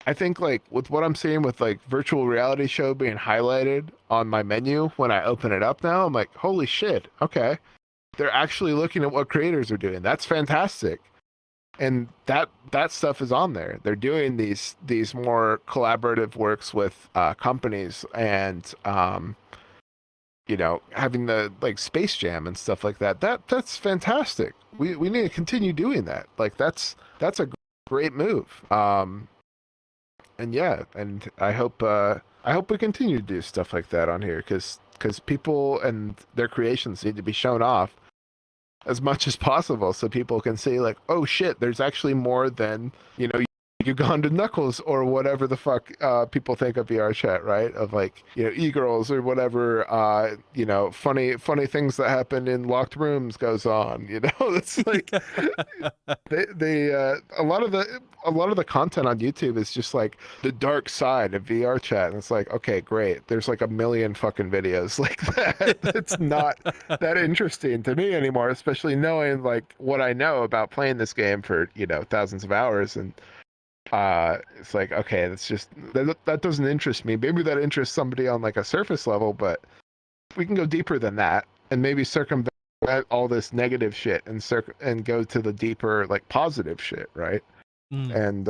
I think like with what I'm seeing with like virtual reality show being highlighted on my menu when I open it up now, I'm like, holy shit, okay. They're actually looking at what creators are doing. That's fantastic. And that stuff is on there. They're doing these more collaborative works with companies and having the like Space Jam and stuff like that. That's fantastic. We need to continue doing that. Like that's a great move. And I hope I hope we continue to do stuff like that on here because people and their creations need to be shown off as much as possible so people can see like, oh shit, there's actually more than, Uganda Knuckles or whatever the fuck people think of VR chat, right? Of like, e-girls or whatever, funny things that happen in locked rooms goes on, It's like they a lot of the content on YouTube is just like the dark side of VR chat, and it's like, okay, great. There's like a million fucking videos like that. It's not that interesting to me anymore, especially knowing like what I know about playing this game for thousands of hours, and it's like, okay, that's just that doesn't interest me. Maybe that interests somebody on like a surface level, but we can go deeper than that and maybe circumvent all this negative shit and go to the deeper like positive shit, right? And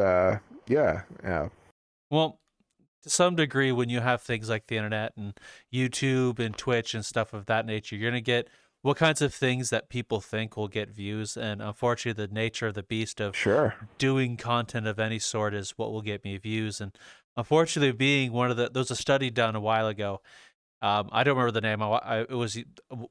yeah. Well, to some degree, when you have things like the internet and YouTube and Twitch and stuff of that nature, you're gonna get what kinds of things that people think will get views, and unfortunately, the nature of the beast of Sure. doing content of any sort is what will get me views. And unfortunately, being one of there was a study done a while ago. I don't remember the name. It was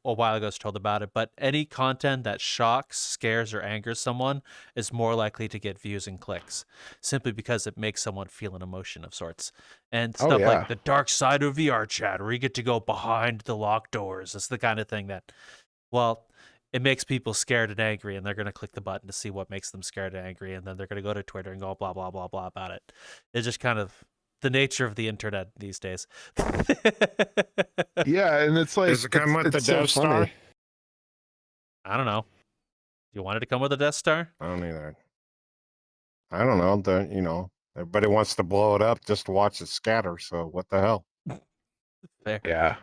a while ago I was told about it. But any content that shocks, scares, or angers someone is more likely to get views and clicks, simply because it makes someone feel an emotion of sorts. And stuff like the dark side of VR chat, where you get to go behind the locked doors. It's the kind of thing that, well, it makes people scared and angry, and they're going to click the button to see what makes them scared and angry, and then they're going to go to Twitter and go blah, blah, blah, blah about it. It's just kind of the nature of the internet these days. Yeah, and it's like, does it come with the Death Star? I don't know. You wanted to come with a Death Star? I don't either. I don't know. Everybody wants to blow it up just to watch it scatter. So what the hell? Fair. Yeah.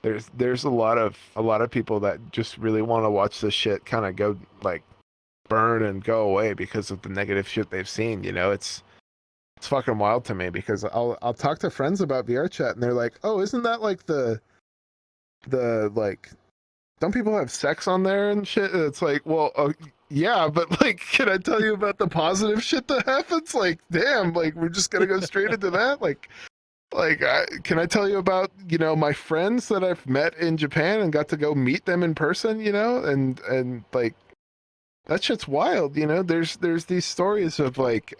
There's a lot of people that just really want to watch this shit kind of go like burn and go away because of the negative shit they've seen. It's fucking wild to me because I'll talk to friends about VR chat and they're like, oh, isn't that like the like, don't people have sex on there and shit? And it's like, well, yeah, but like, can I tell you about the positive shit that happens? Like, damn, like we're just gonna go straight into that? Like, can I tell you about my friends that I've met in Japan and got to go meet them in person? And like that shit's wild. There's these stories of like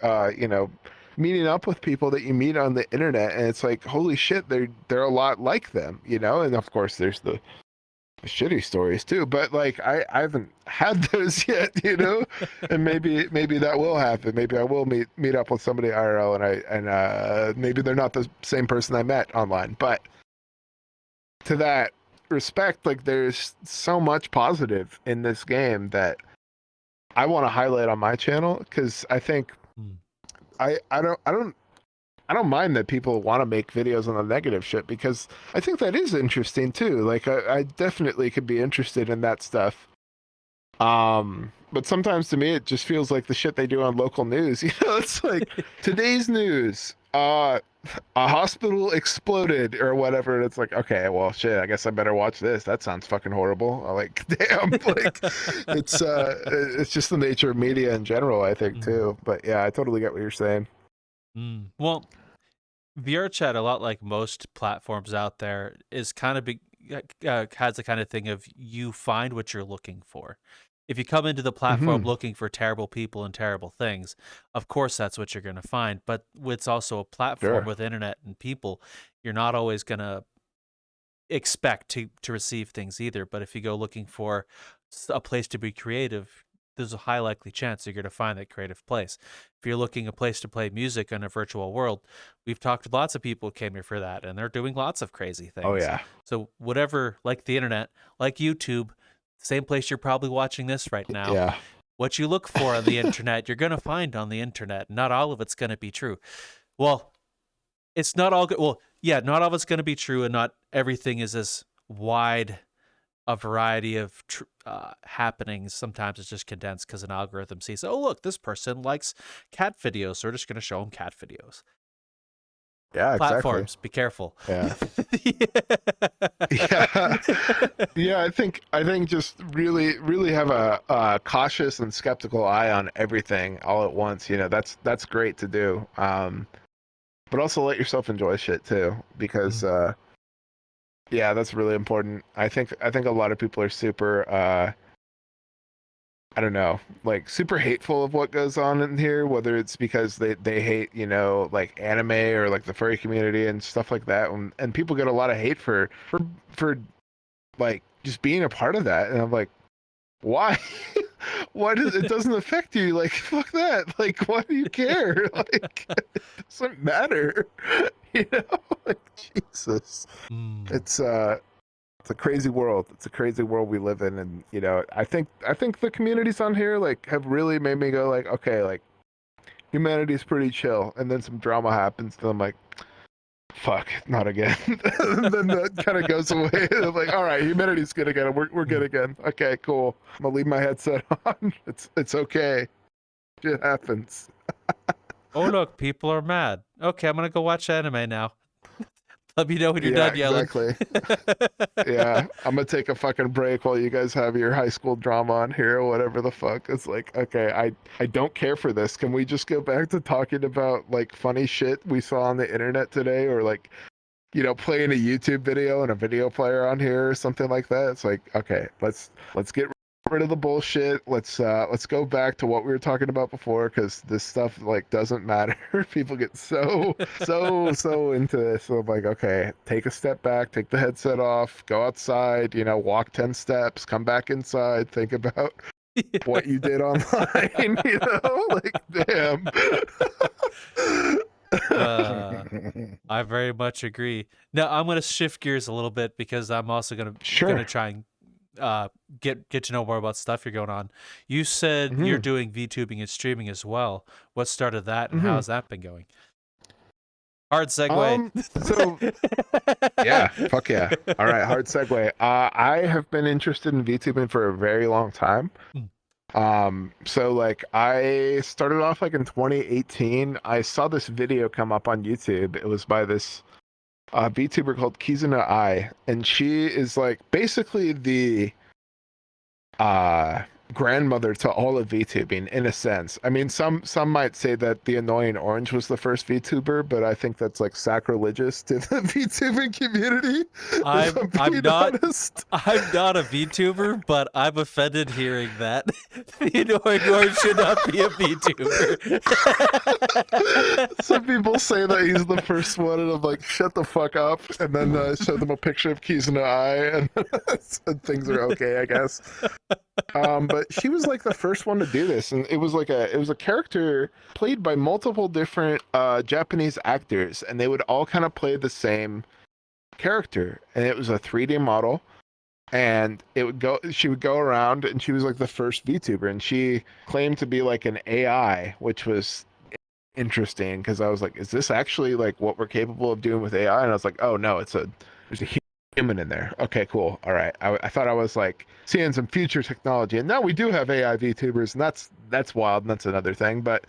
meeting up with people that you meet on the internet, and it's like, holy shit, they're a lot like them, and of course there's the shitty stories too, but like I haven't had those yet, and maybe that will happen. Maybe I will meet up with somebody IRL, and maybe they're not the same person I met online, but to that respect, like there's so much positive in this game that I want to highlight on my channel, because I think I don't mind that people want to make videos on the negative shit, because I think that is interesting too. Like I definitely could be interested in that stuff. But sometimes to me it just feels like the shit they do on local news. It's like today's news. A hospital exploded or whatever, and it's like, okay, well shit, I guess I better watch this. That sounds fucking horrible. I'm like, damn, like it's just the nature of media in general, I think too. But yeah, I totally get what you're saying. Well, VR chat, a lot like most platforms out there, is kind of has the kind of thing of you find what you're looking for. If you come into the platform looking for terrible people and terrible things, of course that's what you're going to find. But it's also a platform with internet and people. You're not always going to expect to receive things either. But if you go looking for a place to be creative, there's a high likely chance you're going to find that creative place. If you're looking a place to play music in a virtual world, we've talked with lots of people who came here for that, and they're doing lots of crazy things. Oh yeah. So whatever, like the internet, like YouTube, same place you're probably watching this right now. Yeah. What you look for on the internet, you're going to find on the internet. Not all of it's going to be true. Well, it's not all good. Well, yeah, not all of it's going to be true, and not everything is as wide a variety of happenings. Sometimes it's just condensed because an algorithm sees, oh, look, this person likes cat videos, so we're just going to show them cat videos. Yeah, Platforms, exactly. Be careful. Yeah. Yeah, I think just really have a cautious and skeptical eye on everything all at once. That's great to do. but also let yourself enjoy shit too, because yeah, that's really important. I think a lot of people are super I don't know, like super hateful of what goes on in here, whether it's because they hate, you know, like anime or like the furry community and stuff like that. And people get a lot of hate for like just being a part of that. And I'm like, why? Why does it doesn't affect you? Like, fuck that. Like, why do you care? Like, it doesn't matter. You know? Like, Jesus. It's a crazy world. It's a crazy world we live in, and you know, I think the communities on here like have really made me go like, okay, like humanity's pretty chill, and then some drama happens, and I'm like, fuck, not again. And then that kind of goes away. I'm like, all right, humanity's good again. We're good again. Okay, cool. I'm gonna leave my headset on. It's okay. It happens. Oh look, people are mad. Okay, I'm gonna go watch anime now. Let me know when you're done yelling. Exactly. Yeah, I'm gonna take a fucking break while you guys have your high school drama on here or whatever the fuck. It's like, okay, I don't care for this. Can we just go back to talking about like funny shit we saw on the internet today, or like, you know, playing a YouTube video and a video player on here or something like that? It's like, okay, let's get rid of the bullshit. Let's go back to what we were talking about before, because this stuff like doesn't matter. People get so into this. So I'm like, okay, take a step back, take the headset off, go outside, you know, walk 10 steps, come back inside, think about what you did online. You know, like, damn. I very much agree. Now I'm going to shift gears a little bit, because I'm also going to Sure. try and get to know more about stuff you're going on. You said you're doing VTubing and streaming as well. What started that, and how's that been going? Hard segue. So yeah, fuck yeah. All right, hard segue. I have been interested in VTubing for a very long time. So like I started off like in 2018. I saw this video come up on YouTube. It was by this VTuber called Kizuna Ai, and she is like basically the grandmother to all of VTubing in a sense. I mean, some might say that the Annoying Orange was the first VTuber, but I think that's like sacrilegious to the VTubing community. I'm not a VTuber, but I'm offended hearing that. The Annoying Orange should not be a VTuber. Some people say that he's the first one, and I'm like, shut the fuck up. And then show them a picture of Kizuna Ai, and things are okay, I guess. But she was like the first one to do this, and it was a character played by multiple different Japanese actors, and they would all kind of play the same character, and it was a 3D model, and she would go around, and she was like the first VTuber, and she claimed to be like an AI, which was interesting because I was like, is this actually like what we're capable of doing with AI? And I was like, oh no, there's a human in there. Okay, cool. All right. I thought I was like seeing some future technology, and now we do have AI VTubers, and that's wild, and that's another thing. But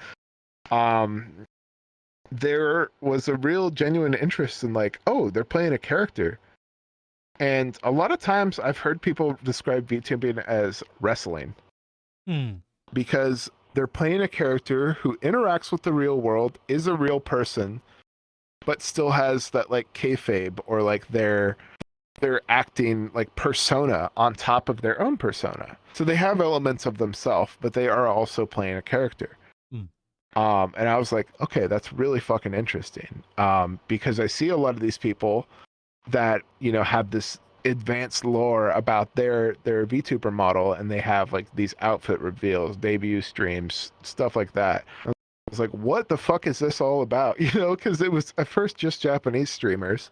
there was a real genuine interest in like, oh, they're playing a character. And a lot of times I've heard people describe VTubing as wrestling. Because they're playing a character who interacts with the real world, is a real person, but still has that like kayfabe, or like their acting like persona on top of their own persona. So they have elements of themselves, but they are also playing a character. And I was like, okay, that's really fucking interesting. Because I see a lot of these people that, you know, have this advanced lore about their VTuber model, and they have like these outfit reveals, debut streams, stuff like that. I was like, what the fuck is this all about? You know, because it was at first just Japanese streamers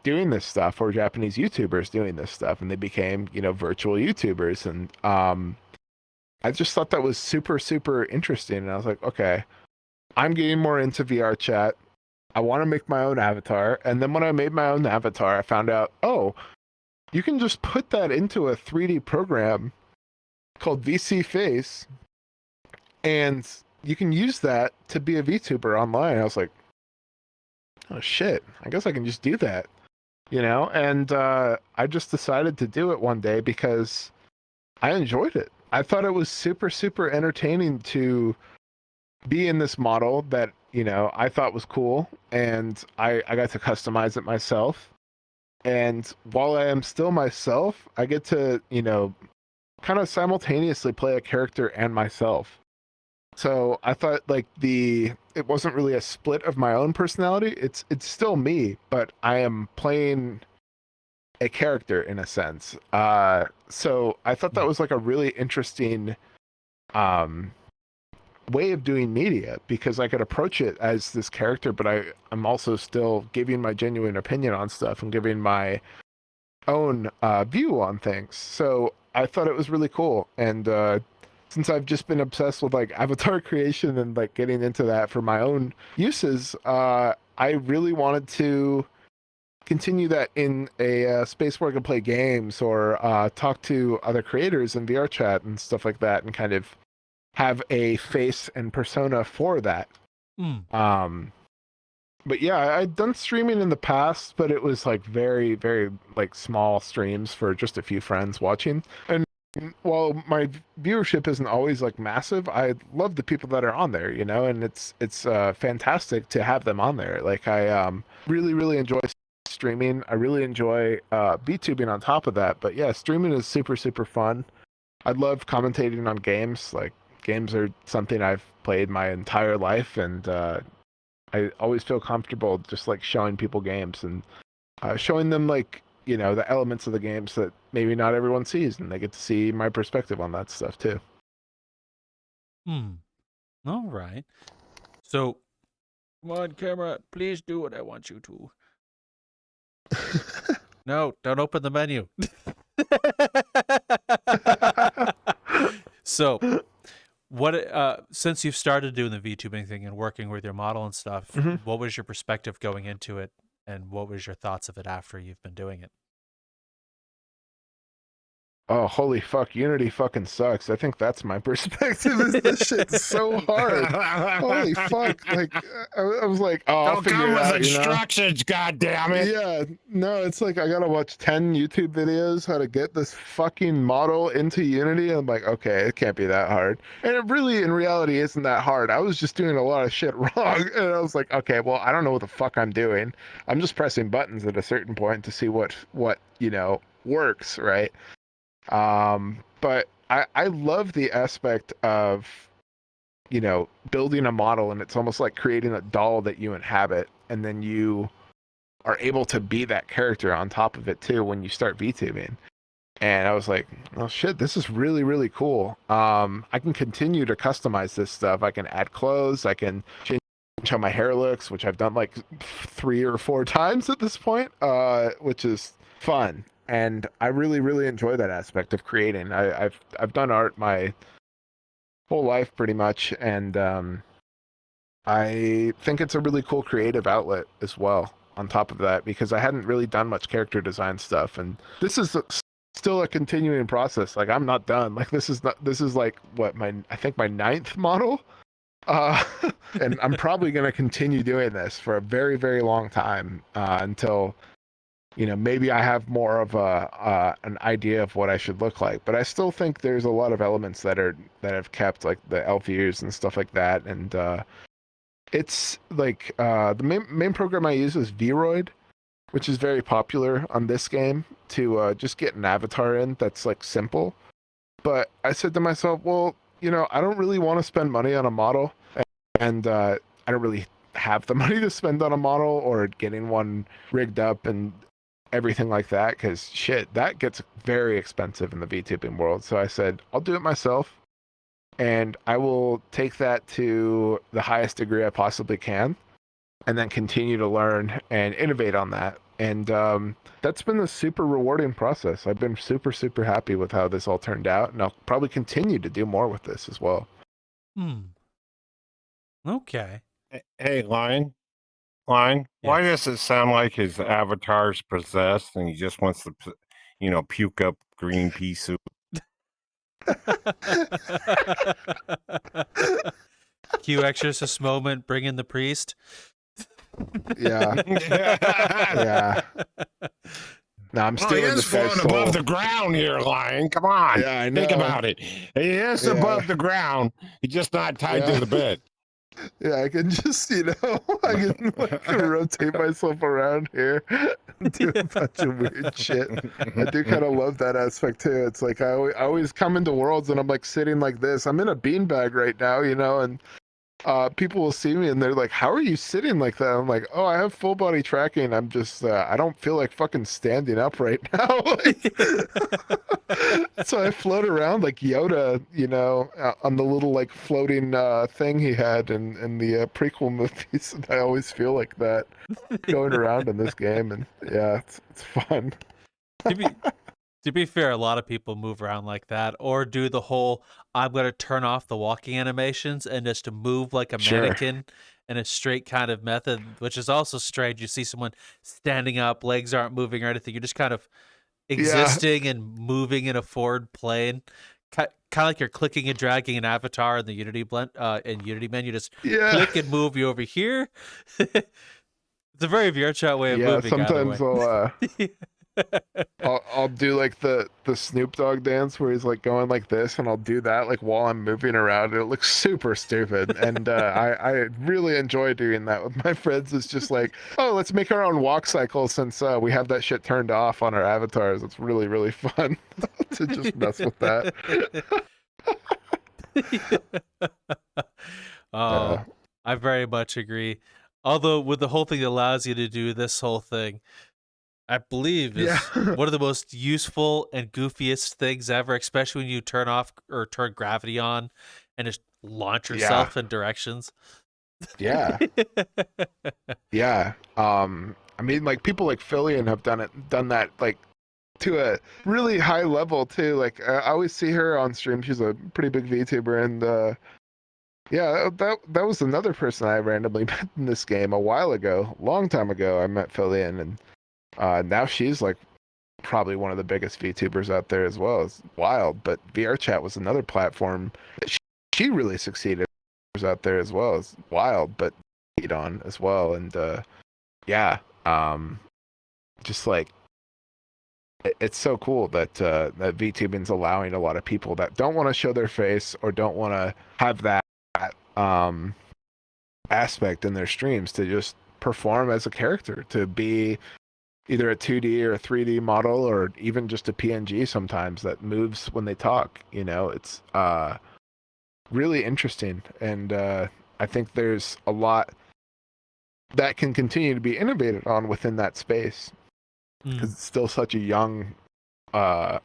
doing this stuff, or Japanese YouTubers doing this stuff, and they became, you know, virtual YouTubers. And I just thought that was super, super interesting. And I was like, okay, I'm getting more into VR chat. I want to make my own avatar. And then when I made my own avatar, I found out, oh, you can just put that into a 3D program called VC Face, and you can use that to be a VTuber online. I was like, oh shit, I guess I can just do that, you know? And I just decided to do it one day because I enjoyed it. I thought it was super, super entertaining to be in this model that, you know, I thought was cool, and I got to customize it myself. And while I am still myself, I get to, you know, kind of simultaneously play a character and myself. So I thought like it wasn't really a split of my own personality. It's still me, but I am playing a character in a sense. So I thought that was like a really interesting way of doing media, because I could approach it as this character, but I'm also still giving my genuine opinion on stuff and giving my own view on things. So I thought it was really cool. And since I've just been obsessed with like avatar creation and like getting into that for my own uses, I really wanted to continue that in a space where I could play games or talk to other creators in VR chat and stuff like that, and kind of have a face and persona for that. But yeah, I'd done streaming in the past, but it was like very, very like small streams for just a few friends watching. And while my viewership isn't always like massive, I love the people that are on there, you know, and it's fantastic to have them on there. Like I really, really enjoy streaming. I really enjoy VTubing on top of that. But yeah, streaming is super, super fun. I love commentating on games. Like games are something I've played my entire life, and I always feel comfortable just like showing people games and showing them like, you know, the elements of the games that maybe not everyone sees, and they get to see my perspective on that stuff too. All right. So, come on, camera, please do what I want you to. No, don't open the menu. So, what since you've started doing the VTubing thing and working with your model and stuff, what was your perspective going into it, and what was your thoughts of it after you've been doing it? Oh, holy fuck, Unity fucking sucks. I think that's my perspective, is this shit's so hard. Holy fuck. Like, I was like, oh, I'll figure it out, instructions, goddammit. Yeah, no, it's like I gotta watch 10 YouTube videos how to get this fucking model into Unity. I'm like, okay, it can't be that hard. And it really, in reality, isn't that hard. I was just doing a lot of shit wrong. And I was like, okay, well, I don't know what the fuck I'm doing. I'm just pressing buttons at a certain point to see what you know, works, right? But I love the aspect of, you know, building a model, and it's almost like creating a doll that you inhabit, and then you are able to be that character on top of it too when you start VTubing. And I was like, oh shit, this is really, really cool. I can continue to customize this stuff. I can add clothes, I can change how my hair looks, which I've done like 3 or 4 times at this point, which is fun. And I really, really enjoy that aspect of creating. I've done art my whole life pretty much, and I think it's a really cool creative outlet as well. On top of that, because I hadn't really done much character design stuff, and this is still a continuing process. Like I'm not done. Like this is like what I think my 9th model, and I'm probably going to continue doing this for a very, very long time until, you know, maybe I have more of an idea of what I should look like. But I still think there's a lot of elements that have kept, like the elf ears and stuff like that. And it's like the main program I use is Vroid, which is very popular on this game to just get an avatar in that's like simple. But I said to myself, well, you know, I don't really want to spend money on a model, and I don't really have the money to spend on a model or getting one rigged up and everything like that, because shit, that gets very expensive in the VTubing world. So I said, I'll do it myself, and I will take that to the highest degree I possibly can, and then continue to learn and innovate on that. And that's been a super rewarding process. I've been super, super happy with how this all turned out, and I'll probably continue to do more with this as well. Okay. Hey, Lion. Why does it sound like his avatar's possessed and he just wants to, you know, puke up green pea soup? Cue exorcist moment, bring in the priest. Yeah. Yeah. No, I'm still in this guy's soul. Above the ground here, Lion. Come on. Yeah, I know. Think about it. He is above the ground. He's just not tied to the bed. Yeah, I can just, I can like rotate myself around here and do a bunch of weird shit. I do kind of love that aspect too. It's like I always come into worlds and I'm like sitting like this. I'm in a beanbag right now, and people will see me and they're like, "How are you sitting like that?" I'm like, "Oh, I have full body tracking. I'm just, I don't feel like fucking standing up right now." So I float around like Yoda, on the little like floating thing he had in the prequel movies. And I always feel like that going around in this game, and yeah, it's fun. to be to be fair, a lot of people move around like that, or do the whole "I'm gonna turn off the walking animations and just to move like a Sure. mannequin" in a straight kind of method, which is also strange. You see someone standing up, legs aren't moving or anything. You're just kind of Yeah, existing and moving in a forward plane. Kind of like you're clicking and dragging an avatar in the Unity in Unity menu. Just yeah, click and move you over here. It's a very VRChat way of yeah. moving, either Sometimes way. I'll do like the Snoop Dogg dance where he's like going like this, and I'll do that like while I'm moving around. It looks super stupid, and I really enjoy doing that with my friends. It's just like, oh, let's make our own walk cycle since we have that shit turned off on our avatars. It's really really fun to just mess with that. Oh, Uh, I very much agree. Although with the whole thing that allows you to do this whole thing, I believe is yeah, one of the most useful and goofiest things ever, especially when you turn off or turn gravity on and just launch yeah, yourself in directions. yeah. Yeah. I mean, like people like Fillion have done that like to a really high level too. Like I always see her on stream. She's a pretty big VTuber, and yeah, that was another person I randomly met in this game a while ago, long time ago. I met Fillion, and now she's like probably one of the biggest VTubers out there as well. It's wild, but VRChat was another platform that she really succeeded out there as well. It's wild, but on as well, and yeah, just like it's so cool that that VTubing's allowing a lot of people that don't want to show their face or don't want to have that um aspect in their streams to just perform as a character, to be either a 2D or a 3D model or even just a PNG sometimes that moves when they talk. It's really interesting, and I think there's a lot that can continue to be innovated on within that space, because it's still such a young like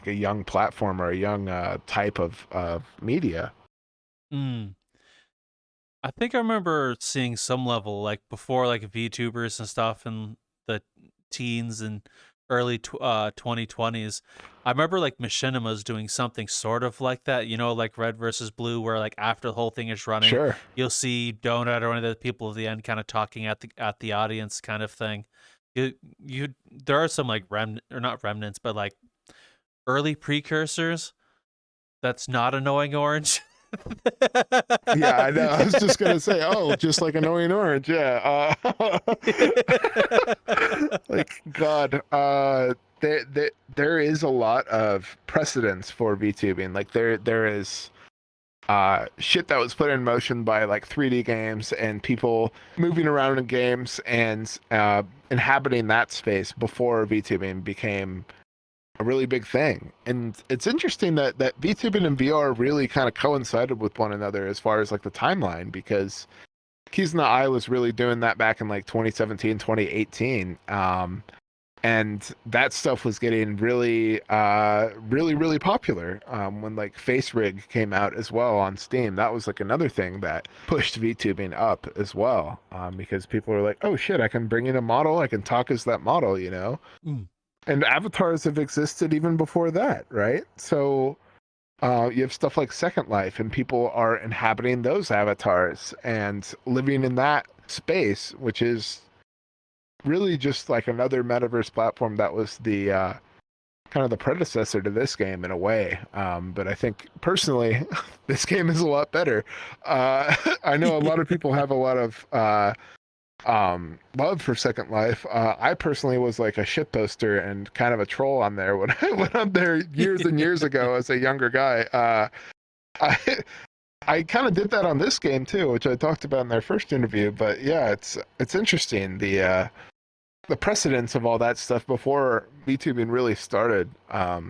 a young platform or a young type of media. Mm. I think I remember seeing some level like before, like VTubers and stuff in the teens and early 2020s. I remember like Machinima's doing something sort of like that, like Red versus Blue, where like after the whole thing is running, Sure. you'll see Donut or one of the people at the end kind of talking at the audience kind of thing. There are some like not remnants, but like early precursors. That's not Annoying Orange. Yeah, I know. I was just gonna say, oh, just like Annoying Orange. Yeah. Like God, there is a lot of precedence for VTubing. Like there is shit that was put in motion by like 3D games and people moving around in games and inhabiting that space before VTubing became a really big thing. And it's interesting that VTubing and VR really kind of coincided with one another as far as like the timeline, because Keys in the Eye was really doing that back in like 2017, 2018. And that stuff was getting really, really popular when like Face Rig came out as well on Steam. That was like another thing that pushed VTubing up as well, because people were like, oh shit, I can bring in a model, I can talk as that model, Mm. And avatars have existed even before that, right? So you have stuff like Second Life, and people are inhabiting those avatars and living in that space, which is really just like another metaverse platform that was the kind of the predecessor to this game in a way. But I think personally, this game is a lot better. I know a lot of people have a lot of love for Second Life. I personally was like a shitposter and kind of a troll on there when I went on there years and years ago as a younger guy. I kind of did that on this game too, which I talked about in their first interview. But yeah, it's interesting the precedence of all that stuff before VTubing really started. I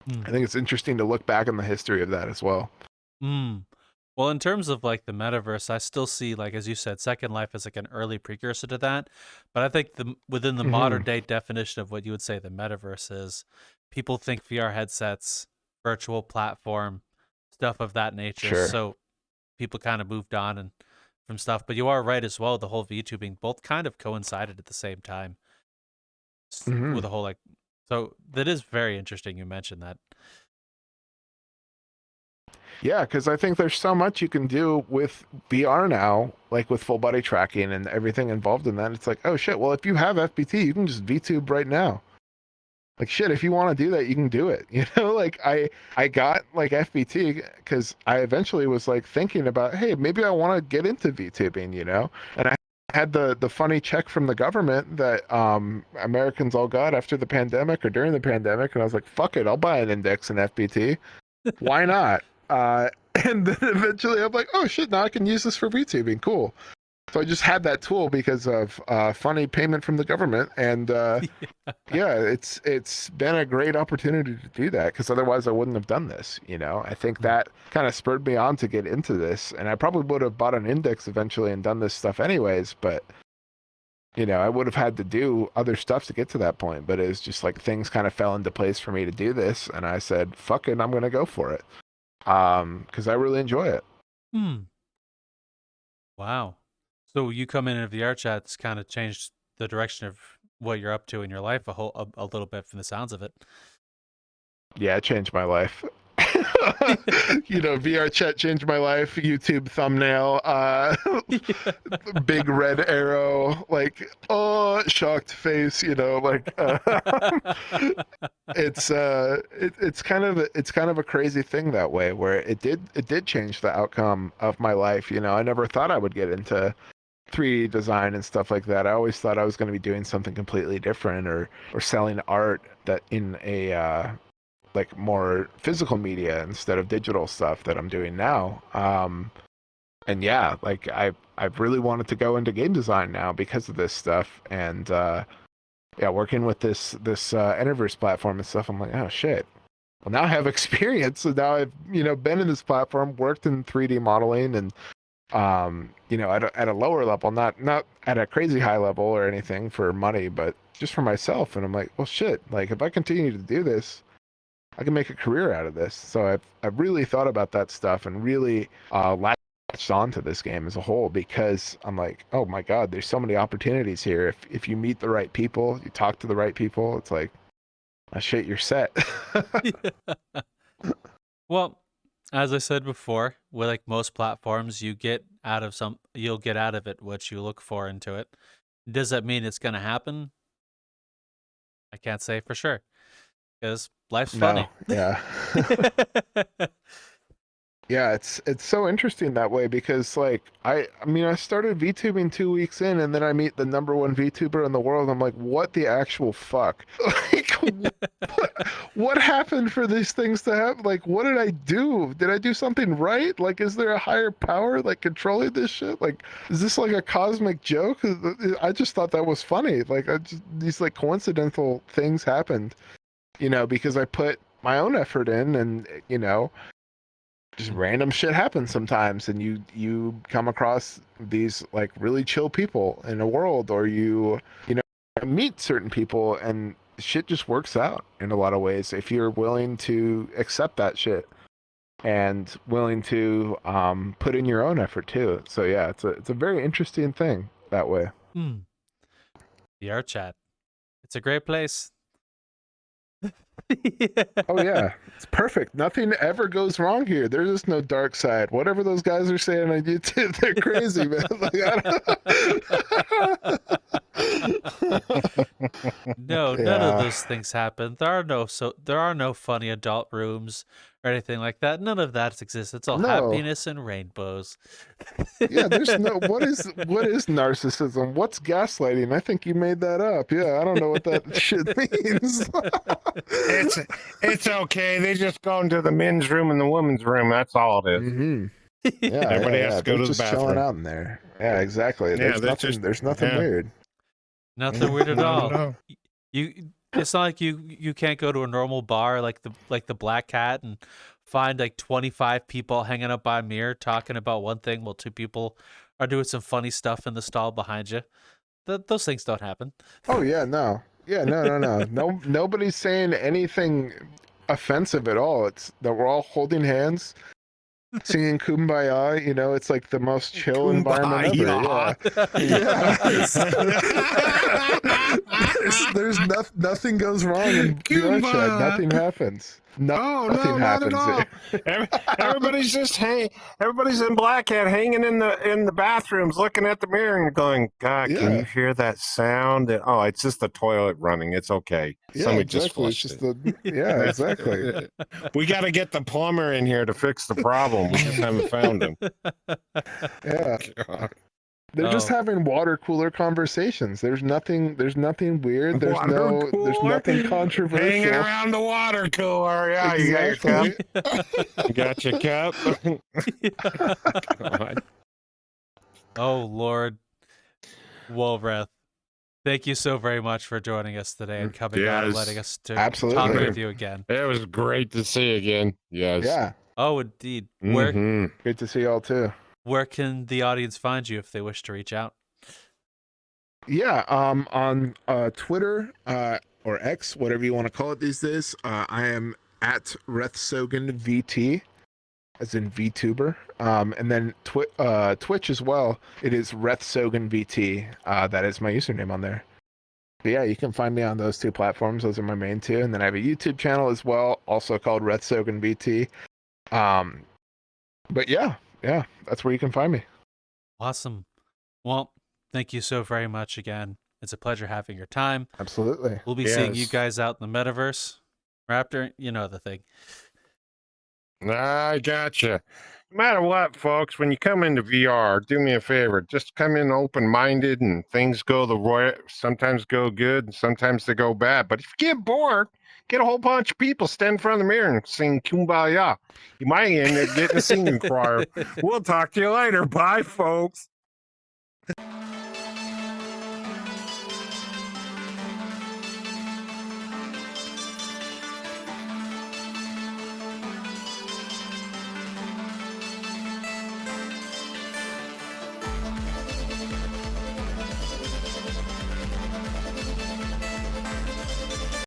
think it's interesting to look back on the history of that as well. Well, in terms of like the metaverse, I still see, like as you said, Second Life as like an early precursor to that. But I think within the modern day definition of what you would say the metaverse is, people think VR headsets, virtual platform, stuff of that nature. Sure. So people kind of moved on and from stuff. But you are right as well. The whole VTubing both kind of coincided at the same time with the whole like. So that is very interesting. You mentioned that. Yeah, because I think there's so much you can do with VR now, like with full body tracking and everything involved in that. It's like, oh shit, well, if you have FPT, you can just VTube right now. Like shit, if you want to do that, you can do it. You know, like I got like FPT because I eventually was like thinking about, hey, maybe I want to get into VTubing, you know? And I had the funny check from the government that Americans all got after the pandemic or during the pandemic, and I was like, fuck it, I'll buy an index in FPT. Why not? And then eventually I'm like, oh shit, now I can use this for VTubing. Cool. So I just had that tool because of funny payment from the government, and yeah, it's been a great opportunity to do that because otherwise I wouldn't have done this. You know, I think that kind of spurred me on to get into this, and I probably would have bought an index eventually and done this stuff anyways, but you know, I would have had to do other stuff to get to that point. But it was just like things kind of fell into place for me to do this, and I said, fuck it, I'm gonna go for it. Because I really enjoy it. Wow. So you come in VR chat's kind of changed the direction of what you're up to in your life a little bit from the sounds of it. Yeah, it changed my life. You know, VR chat changed my life. YouTube thumbnail, big red arrow, like shocked face. You know, like it's kind of a crazy thing that way, where it did change the outcome of my life. You know, I never thought I would get into 3D design and stuff like that. I always thought I was going to be doing something completely different, or selling art that in a like more physical media instead of digital stuff that I'm doing now. And yeah, like I've really wanted to go into game design now because of this stuff. And yeah, working with this Eniverse platform and stuff, I'm like, oh shit. Well, now I have experience. So now I've, you know, been in this platform, worked in 3D modeling, and you know, at a lower level, not at a crazy high level or anything for money, but just for myself. And I'm like, well shit, like if I continue to do this, I can make a career out of this. So I've really thought about that stuff and really latched onto this game as a whole, because I'm like, oh my god, there's so many opportunities here. If you meet the right people, you talk to the right people, it's like, oh shit, you're set. Well, as I said before, with like most platforms, you'll get out of it what you look for into it. Does that mean it's going to happen? I can't say for sure, because life's funny. Yeah. Yeah, it's so interesting that way, because like I mean I started VTubing 2 weeks in, and then I meet the #1 VTuber in the world. I'm like, what the actual fuck? Like what happened for these things to happen? Like, what did I do? Did I do something right? Like, is there a higher power like controlling this shit? Like, is this like a cosmic joke? I just thought that was funny. Like, these like coincidental things happened, you know, because I put my own effort in, and you know, just random shit happens sometimes, and you come across these like really chill people in a world, or you know, meet certain people, and shit just works out in a lot of ways if you're willing to accept that shit and willing to put in your own effort too. So yeah, it's a very interesting thing that way. VR chat, it's a great place. Oh yeah, it's perfect. Nothing ever goes wrong here. There's just no dark side. Whatever those guys are saying on YouTube, they're crazy, man. Like, none of those things happen. There are no funny adult rooms or anything like that. None of that exists. It's all happiness and rainbows. Yeah, there's no what is narcissism? What's gaslighting? I think you made that up. Yeah, I don't know what that shit means. It's okay. They just go into the men's room and the women's room. That's all it is. Mm-hmm. Yeah, Everybody yeah, has yeah. to go They're to the just chilling bathroom. out in there. Yeah, exactly. Yeah, There's that's nothing. just There's nothing yeah. weird. Nothing weird at Not all. You it's not like you can't go to a normal bar like the Black Cat and find like 25 people hanging up by a mirror talking about one thing while two people are doing some funny stuff in the stall behind you. Those things don't happen. Oh yeah, no. Yeah, no. Nobody's saying anything offensive at all. It's that we're all holding hands, singing "Kumbaya." You know, it's like the most chill environment ever. Yeah, there's nothing goes wrong in VR chat. Kumbaya. Nothing happens. Oh Nothing no, happens. not at all. Everybody's just everybody's in Black Hat hanging in the bathrooms looking at the mirror and going, God, can Yeah. you hear that sound? And, oh, it's just the toilet running. It's okay. Yeah, Somebody exactly. just It's flushed just yeah, exactly. We got to get the plumber in here to fix the problem. We just haven't found him. Yeah. God. They're just Oh. having water cooler conversations. There's nothing weird. There's Water there's cooler? nothing Hanging controversial. around the water cooler. Yeah, you got your cup. You got your cup. God. Oh Lord, Wolvreth, thank you so very much for joining us today and coming on and Yes. letting us to Absolutely. talk with you again. It was great to see you again. Yes. Yeah. Oh, indeed. Mhm. Good to see y'all too. Where can the audience find you if they wish to reach out? Yeah, on Twitter or X, whatever you want to call it these days, I am at RethSoganVT, as in VTuber. And then Twitch as well. It is RethSoganVT. That is my username on there. But yeah, you can find me on those two platforms. Those are my main two. And then I have a YouTube channel as well, also called RethSoganVT. But yeah, that's where you can find me. Awesome. Well, thank you so very much again. It's a pleasure having your time. Absolutely. We'll be seeing you Yes. guys out in the metaverse. Raptor, you know the thing. I gotcha. No matter what, folks, when you come into VR, do me a favor. Just come in open-minded and things go the way, sometimes go good and sometimes they go bad. But if you get bored, get a whole bunch of people stand in front of the mirror and sing Kumbaya. You might end up getting a singing choir. We'll talk to you later. Bye, folks.